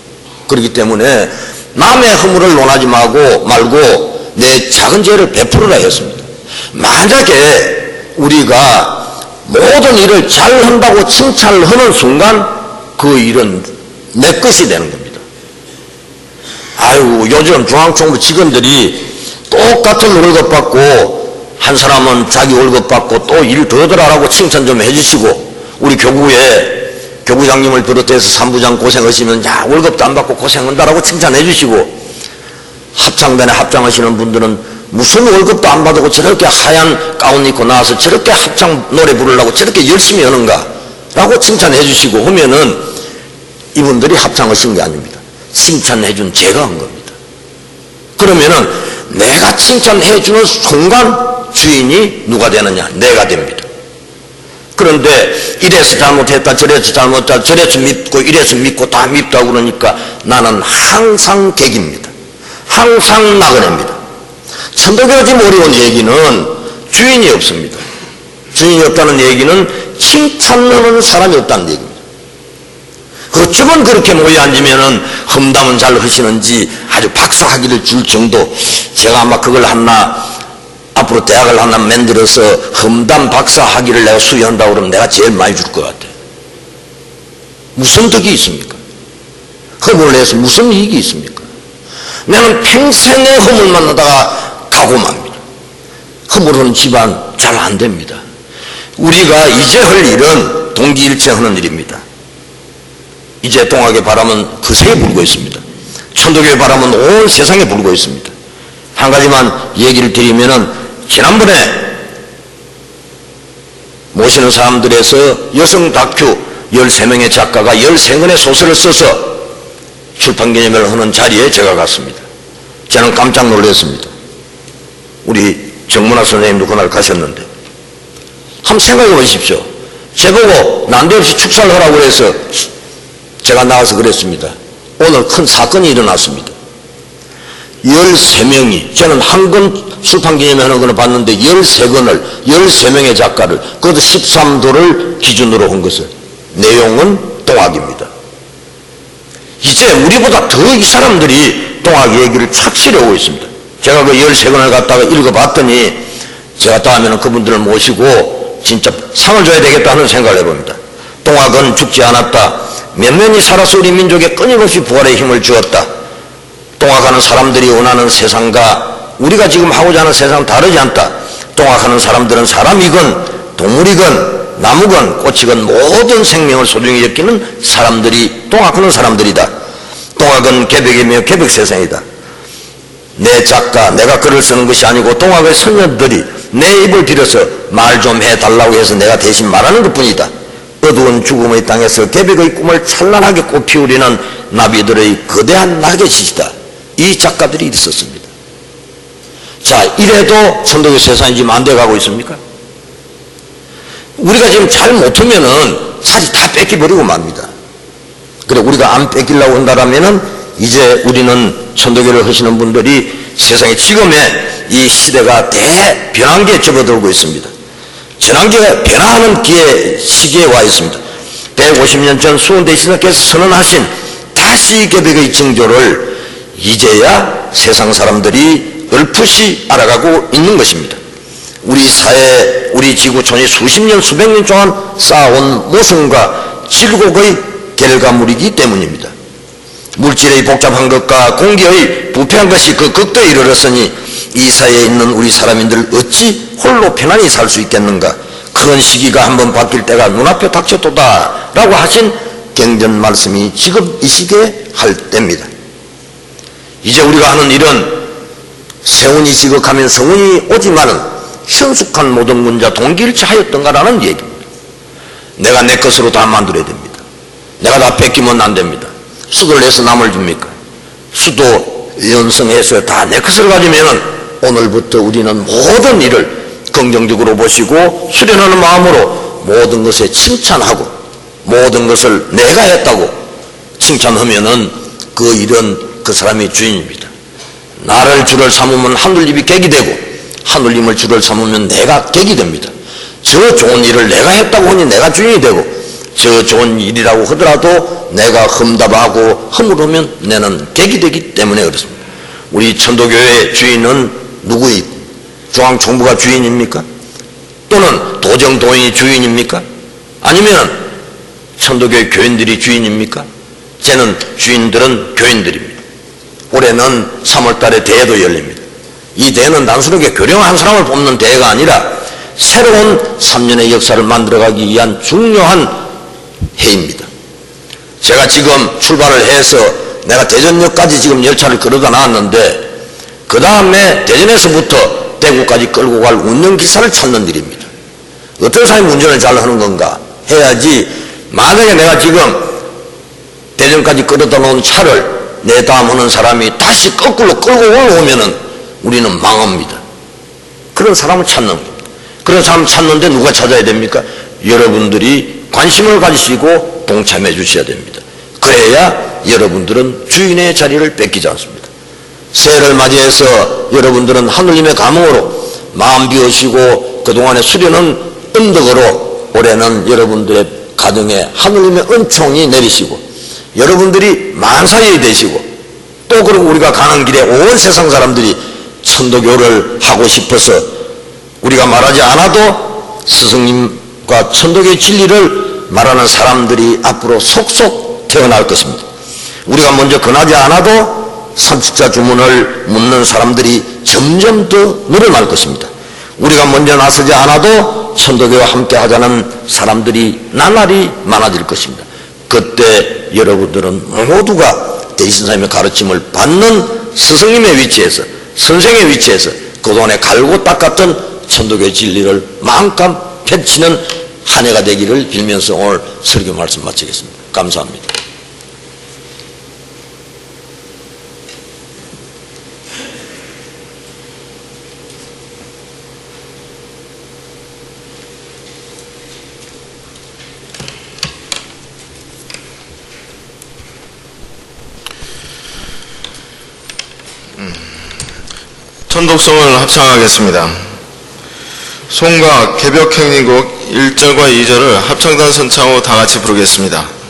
그렇기 때문에 남의 허물을 논하지 말고 내 작은 죄를 베풀으라 했습니다. 만약에 우리가 모든 일을 잘 한다고 칭찬을 하는 순간 그 일은 내 것이 되는 겁니다. 아유 요즘 중앙정부 직원들이 똑같은 월급 받고 한 사람은 자기 월급 받고 또 일 더 들어라고 칭찬 좀 해주시고 우리 교구장님을 비롯해서 3부장 고생하시면 야 월급도 안 받고 고생한다라고 칭찬해 주시고 합창단에 합창하시는 분들은 무슨 월급도 안 받고 저렇게 하얀 가운 입고 나와서 저렇게 합창 노래 부르려고 저렇게 열심히 하는가 라고 칭찬해 주시고 하면은 이분들이 합창하신 게 아닙니다. 칭찬해 준 제가 한 겁니다. 그러면은 내가 칭찬해 주는 순간 주인이 누가 되느냐? 내가 됩니다. 그런데 이래서 잘못했다 저래서 잘못했다 저래서 밉고 이래서 밉고 다 밉다고 그러니까 나는 항상 객입니다. 항상 나그네입니다. 천도교가 지금 어려운 얘기는 주인이 없습니다. 주인이 없다는 얘기는 칭찬하는 사람이 없다는 얘기입니다. 어쩌면 그렇게 모여 앉으면은 험담은 잘 하시는지 아주 박사학위를 줄 정도 제가 아마 그걸 앞으로 대학을 하나 만들어서 험담 박사 학위를 내가 수여한다고 그러면 내가 제일 많이 줄 것 같아요. 무슨 덕이 있습니까? 험을 내서 무슨 이익이 있습니까? 나는 평생에 험을 만나다가 가고 맙니다. 험을 하는 집안 잘 안 됩니다. 우리가 이제 할 일은 동기일체하는 일입니다. 이제 동학의 바람은 그새에 불고 있습니다. 천도교의 바람은 온 세상에 불고 있습니다. 한 가지만 얘기를 드리면은 지난번에 모시는 사람들에서 여성 다큐 13명의 작가가 13권의 소설을 써서 출판 기념회를 하는 자리에 제가 갔습니다. 저는 깜짝 놀랐습니다. 우리 정문화 선생님도 그날 가셨는데 한번 생각해 보십시오. 제보고 난데없이 축사를 하라고 해서 제가 나가서 그랬습니다. 오늘 큰 사건이 일어났습니다. 13명이, 저는 한 권 출판기념회 하는 거는 봤는데 13권을 13명의 작가를, 그것도 13도를 기준으로 한 것을, 내용은 동학입니다. 이제 우리보다 더 이 사람들이 동학 얘기를 착실히 하고 있습니다. 제가 그 13권을 갖다가 읽어봤더니 제가 다음에는 그분들을 모시고 진짜 상을 줘야 되겠다 하는 생각을 해봅니다. 동학은 죽지 않았다. 면면이 살아서 우리 민족에 끊임없이 부활의 힘을 주었다. 동학하는 사람들이 원하는 세상과 우리가 지금 하고자 하는 세상은 다르지 않다. 동학하는 사람들은 사람이건 동물이건 나무건 꽃이건 모든 생명을 소중히 여기는 사람들이 동학하는 사람들이다. 동학은 계백이며 계백 세상이다. 내 작가, 내가 글을 쓰는 것이 아니고 동학의 선녀들이 내 입을 들여서 말 좀 해달라고 해서 내가 대신 말하는 것뿐이다. 어두운 죽음의 땅에서 계백의 꿈을 찬란하게 꽃피우리는 나비들의 거대한 날개짓이다. 이 작가들이 있었습니다. 자, 이래도 천도교 세상이 지금 안 돼가고 있습니까? 우리가 지금 잘 못하면은 사실 다 뺏기버리고 맙니다. 그래, 우리가 안 뺏기려고 한다라면은 이제 우리는 천도교를 하시는 분들이 세상에 지금의 이 시대가 대변환기에 접어들고 있습니다. 전환기가 변화하는 시기에 와 있습니다. 150년 전 수원대 신사께서 선언하신 다시 계백의 징조를 이제야 세상 사람들이 얼풋이 알아가고 있는 것입니다. 우리 사회, 우리 지구촌이 수십 년, 수백 년 동안 쌓아온 모순과 질곡의 결과물이기 때문입니다. 물질의 복잡한 것과 공기의 부패한 것이 그 극도에 이르렀으니 이 사회에 있는 우리 사람인들 어찌 홀로 편안히 살 수 있겠는가. 그런 시기가 한번 바뀔 때가 눈앞에 닥쳤도다 라고 하신 경전 말씀이 지금 이 시기에 할 때입니다. 이제 우리가 하는 일은 세운이 지극하면 성운이 오지만은 현숙한 모든 문자 동기일치하였던가라는 얘기입니다. 내가 내 것으로 다 만들어야 됩니다. 내가 다 뺏기면 안 됩니다. 쑥을 내서 남을 줍니까? 수도 연성해서 다 내 것을 가지면은 오늘부터 우리는 모든 일을 긍정적으로 보시고 수련하는 마음으로 모든 것에 칭찬하고 모든 것을 내가 했다고 칭찬하면은 그 일은 그 사람이 주인입니다. 나를 주를 삼으면 하늘님이 객이 되고 하늘님을 주를 삼으면 내가 객이 됩니다. 저 좋은 일을 내가 했다고 하니 내가 주인이 되고 저 좋은 일이라고 하더라도 내가 흠답하고 허물으면 내는 객이 되기 때문에 그렇습니다. 우리 천도교의 주인은 누구이고 중앙총부가 주인입니까? 또는 도정도인이 주인입니까? 아니면 천도교의 교인들이 주인입니까? 쟤는 주인들은 교인들입니다. 올해는 3월달에 대회도 열립니다. 이 대회는 단순하게 교령한 사람을 뽑는 대회가 아니라 새로운 3년의 역사를 만들어가기 위한 중요한 해입니다. 제가 지금 출발을 해서 내가 대전역까지 지금 열차를 끌어다 놨는데 그 다음에 대전에서부터 대구까지 끌고 갈 운전기사를 찾는 일입니다. 어떤 사람이 운전을 잘 하는 건가 해야지. 만약에 내가 지금 대전까지 끌어다 놓은 차를 내 다음 오는 사람이 다시 거꾸로 끌고 올라오면은 우리는 망합니다. 그런 사람을 찾는 겁니다. 그런 사람 찾는데 누가 찾아야 됩니까? 여러분들이 관심을 가지시고 동참해 주셔야 됩니다. 그래야 여러분들은 주인의 자리를 뺏기지 않습니다. 새해를 맞이해서 여러분들은 하느님의 감흥으로 마음 비우시고 그동안의 수련은 은덕으로 올해는 여러분들의 가정에 하느님의 은총이 내리시고 여러분들이 만사이 되시고 또 그리고 우리가 가는 길에 온 세상 사람들이 천도교를 하고 싶어서 우리가 말하지 않아도 스승님과 천도교의 진리를 말하는 사람들이 앞으로 속속 태어날 것입니다. 우리가 먼저 권하지 않아도 삼십자 주문을 묻는 사람들이 점점 더 늘어날 것입니다. 우리가 먼저 나서지 않아도 천도교와 함께 하자는 사람들이 나날이 많아질 것입니다. 그때 여러분들은 모두가 대신사님의 가르침을 받는 스승님의 위치에서 선생의 위치에서 그동안에 갈고 닦았던 천도교의 진리를 마음껏 펼치는 한 해가 되기를 빌면서 오늘 설교 말씀 마치겠습니다. 감사합니다. 천독성을 합창하겠습니다. 송가 개벽행진곡 1절과 2절을 합창단 선창 후 다같이 부르겠습니다.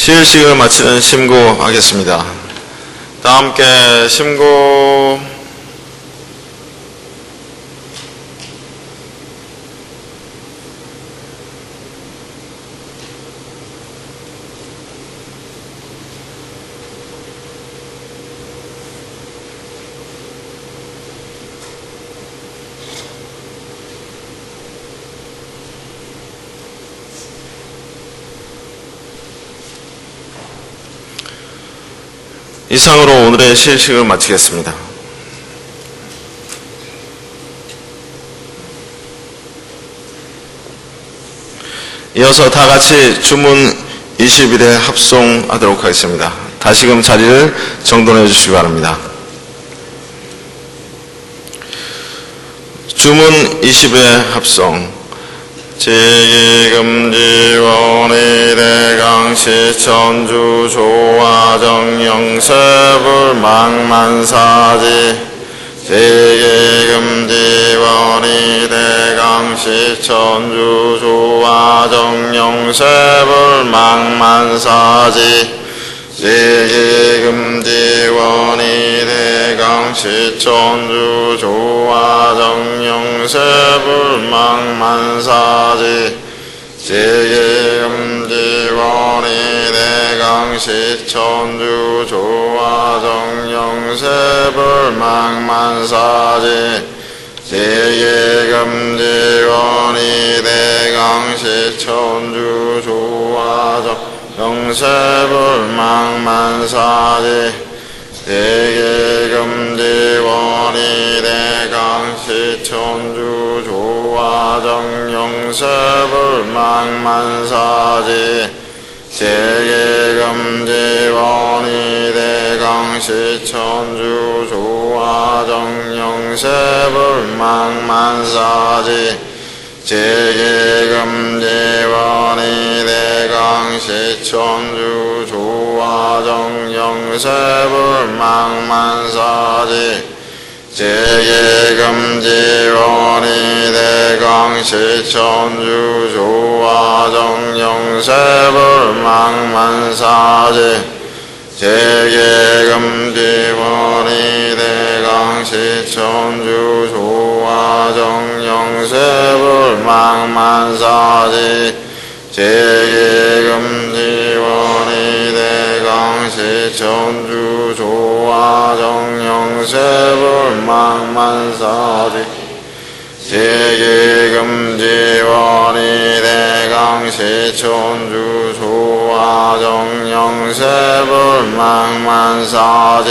시일식을 마치는 심고하겠습니다. 다 함께 심고. 이상으로 오늘의 시일식을 마치겠습니다. 이어서 다 같이 주문 20일에 합송하도록 하겠습니다. 다시금 자리를 정돈해 주시기 바랍니다. 주문 20의 합송. 지금지원이 대강시 천주 조화정 영세불망만사지 지금지원이 대강시 천주 조화정 영세불망만사지 지금지원이 대강시 시천주 조화정영세 불망만사지 제계금지원이 대강 시천주 조화정영세 불망만사지 제계금지원이 대강 시천주 조화정영세 불망만사지 제계금지원이 대강 시천주 조화정영세 불망만사지 제계금지원이 대강 시천주 조화정영세 불망만사지 제계금지원이 대강 시천주 조화정영세 불망만사지 제계금지원이 대강 시천주 조화정영세 불망만사지 제계금지원이 대강 시천주 조화정영세 불망만사지 제계금지원이 대강 시천주 조화정영세 불망만사지 제계금지원이 대강 시천주 조화정영세 불망만사지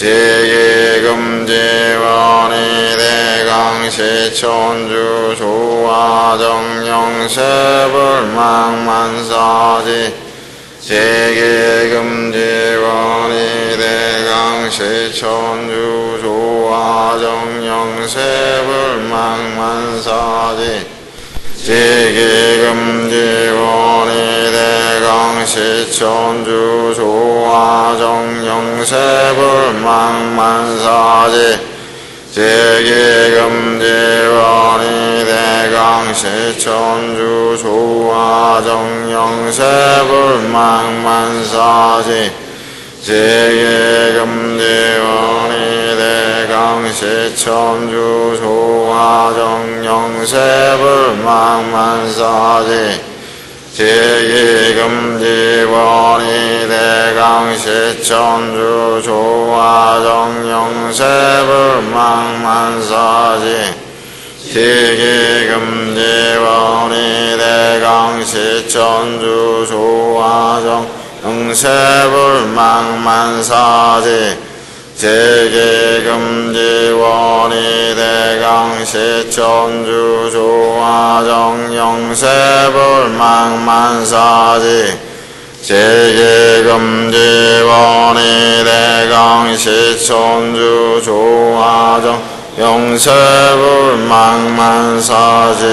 제계금지원이 대강 시천주 조화정영세 불망만사지 제계금지원이 대강 시천주 조화정영세 불망만사지 제계금지원이 대강 시천주 조화정영세 불망만사지 제계금지원이 대강 시천주 조화정영세 불망만사지 제계금지원이 대강 시천주 조화정영세 불망만사지 제계금지원이 대강 시천주 조화정영세 불망만사지 제계금지원이 대강 시천주 조화정영세 불망만사지 제계금지원이 대강 시천주 조화정영세 불망만사지 제계금지원이 대강 시천주 조화정영세 불망만사지.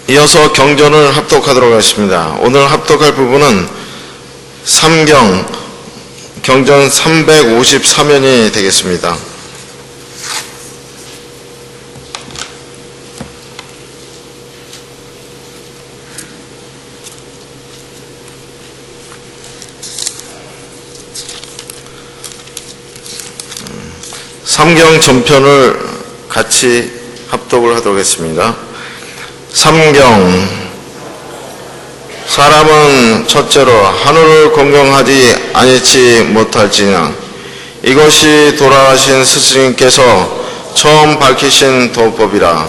이어서 경전을 합독하도록 하겠습니다. 오늘 합독할 부분은 삼경 경전 353연이 되겠습니다. 삼경 전편을 같이 합독을 하도록 하겠습니다. 삼경 사람은 첫째로 하늘을 공경하지 아니치 못할지냐 이것이 돌아가신 스승님께서 처음 밝히신 도법이라.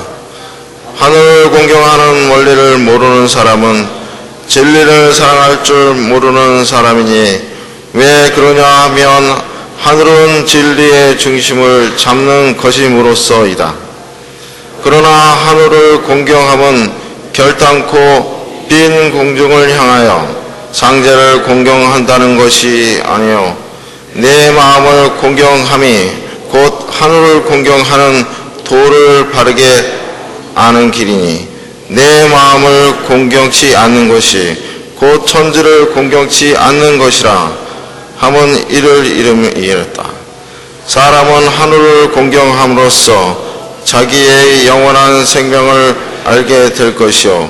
하늘을 공경하는 원리를 모르는 사람은 진리를 사랑할 줄 모르는 사람이니 왜 그러냐 하면 하늘은 진리의 중심을 잡는 것임으로써이다. 그러나 하늘을 공경함은 결단코 빈 공중을 향하여 상제를 공경한다는 것이 아니요 내 마음을 공경함이 곧 하늘을 공경하는 도를 바르게 아는 길이니 내 마음을 공경치 않는 것이 곧 천지를 공경치 않는 것이라 함은 이를 이르렀다. 사람은 하늘을 공경함으로써 자기의 영원한 생명을 알게 될 것이요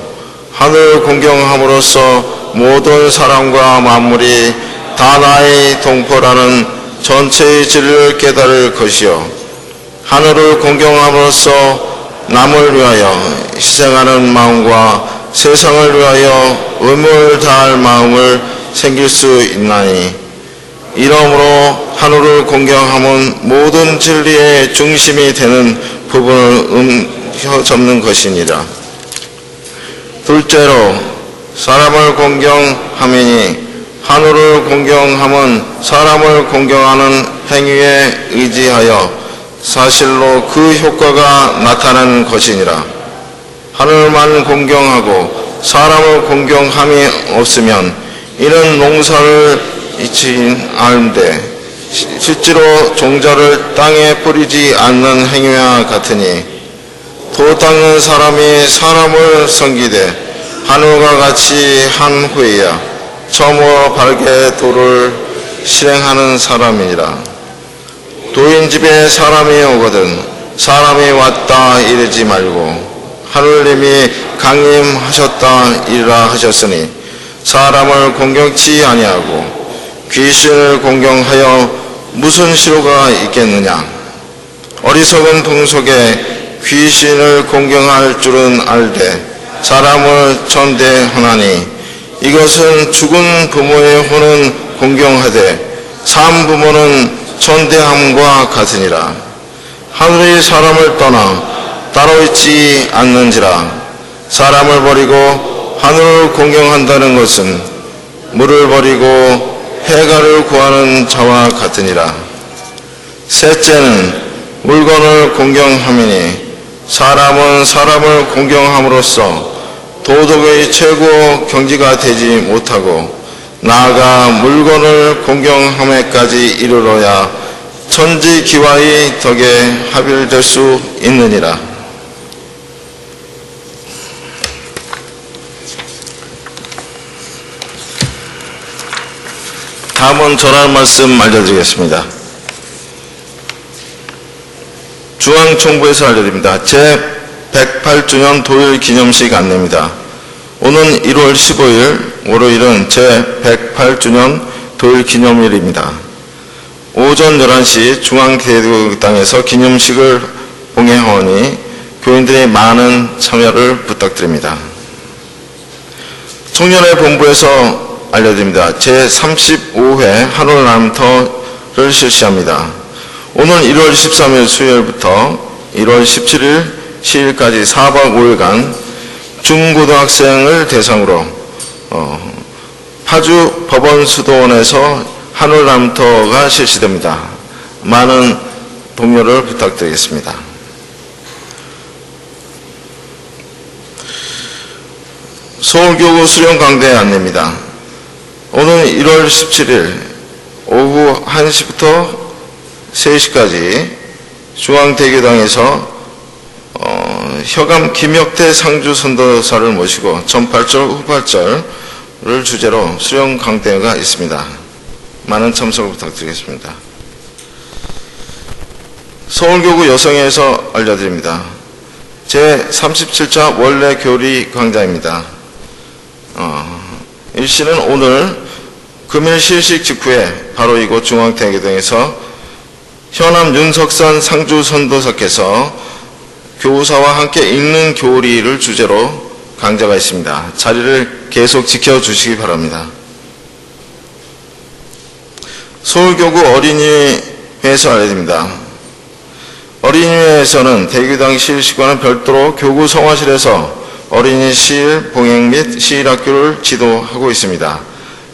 하늘 공경함으로써 모든 사람과 만물이 다 나의 동포라는 전체의 진리를 깨달을 것이요 하늘을 공경함으로써 남을 위하여 희생하는 마음과 세상을 위하여 의무를 다할 마음을 생길 수 있나니 이러므로 하늘을 공경함은 모든 진리의 중심이 되는 부분을 접는 것이니라. 둘째로 사람을 공경함이니 하늘을 공경함은 사람을 공경하는 행위에 의지하여 사실로 그 효과가 나타나는 것이니라. 하늘만 공경하고 사람을 공경함이 없으면 이는 농사를 이친 알되 실제로 종자를 땅에 뿌리지 않는 행위와 같으니 도 닦는 사람이 사람을 섬기되 하늘과 같이 한 후에야 처음으로 바르게 도를 실행하는 사람이니라. 도인 집에 사람이 오거든 사람이 왔다 이르지 말고 하늘님이 강림하셨다 이르라 하셨으니 사람을 공경치 아니하고 귀신을 공경하여 무슨 실효가 있겠느냐. 어리석은 풍속에 귀신을 공경할 줄은 알되 사람을 천대하나니 이것은 죽은 부모의 혼은 공경하되 산 부모는 천대함과 같으니라. 하늘이 사람을 떠나 따로 있지 않는지라. 사람을 버리고 하늘을 공경한다는 것은 물을 버리고 해가를 구하는 자와 같으니라. 셋째는 물건을 공경함이니 사람은 사람을 공경함으로써 도덕의 최고 경지가 되지 못하고 나아가 물건을 공경함에까지 이르러야 천지기와의 덕에 합일될 수 있느니라. 다음은 전할 말씀 알려드리겠습니다. 중앙정부에서 알려드립니다. 제108주년 도일 기념식 안내입니다. 오는 1월 15일 월요일은 제108주년 도일 기념일입니다. 오전 11시 중앙대교당에서 기념식을 봉행하오니 교인들의 많은 참여를 부탁드립니다. 청년의 본부에서 알려드립니다. 제35회 하늘나눔터를 실시합니다. 오는 1월 13일 수요일부터 1월 17일 시일까지 4박 5일간 중고등학생을 대상으로 파주 법원수도원에서 하늘나눔터가 실시됩니다. 많은 동료를 부탁드리겠습니다. 서울교구 수련강대 안내입니다. 오늘 1월 17일 오후 1시부터 3시까지 중앙대교당에서 혀감 김혁태 상주선도사를 모시고 전팔절 후팔절을 주제로 수련 강대가 있습니다. 많은 참석을 부탁드리겠습니다. 서울교구 여성회에서 알려드립니다. 제37차 원래 교리 강좌입니다. 일시는 오늘 금일 실식 직후에 바로 이곳 중앙대교당에서 현암 윤석산 상주선도사께서 교우사와 함께 읽는 교리를 주제로 강좌가 있습니다. 자리를 계속 지켜주시기 바랍니다. 서울교구 어린이회에서 알려드립니다. 어린이회에서는 대교당 시일식과는 별도로 교구 성화실에서 어린이 시일 봉행 및 시일학교를 지도하고 있습니다.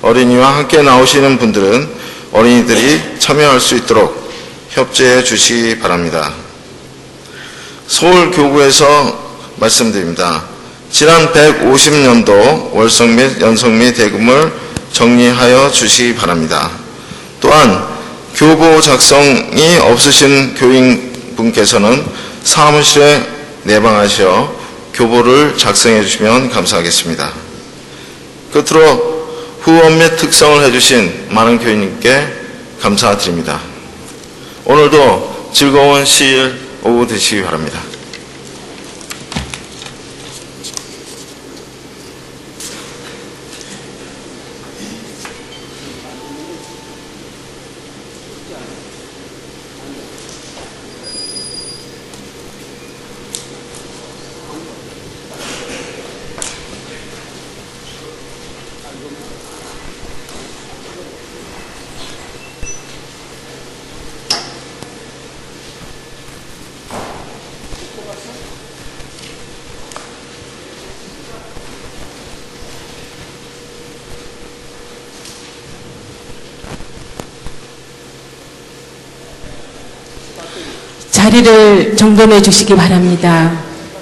어린이와 함께 나오시는 분들은 어린이들이 참여할 수 있도록 협조해 주시기 바랍니다. 서울교구에서 말씀드립니다. 지난 150년도 월성 및 연성 및 대금을 정리하여 주시기 바랍니다. 또한 교보 작성이 없으신 교인분께서는 사무실에 내방하셔 교보를 작성해 주시면 감사하겠습니다. 끝으로 후원 및 특성을 해주신 많은 교인님께 감사드립니다. 오늘도 즐거운 시일 오후 되시기 바랍니다. 자리를 정돈해 주시기 바랍니다.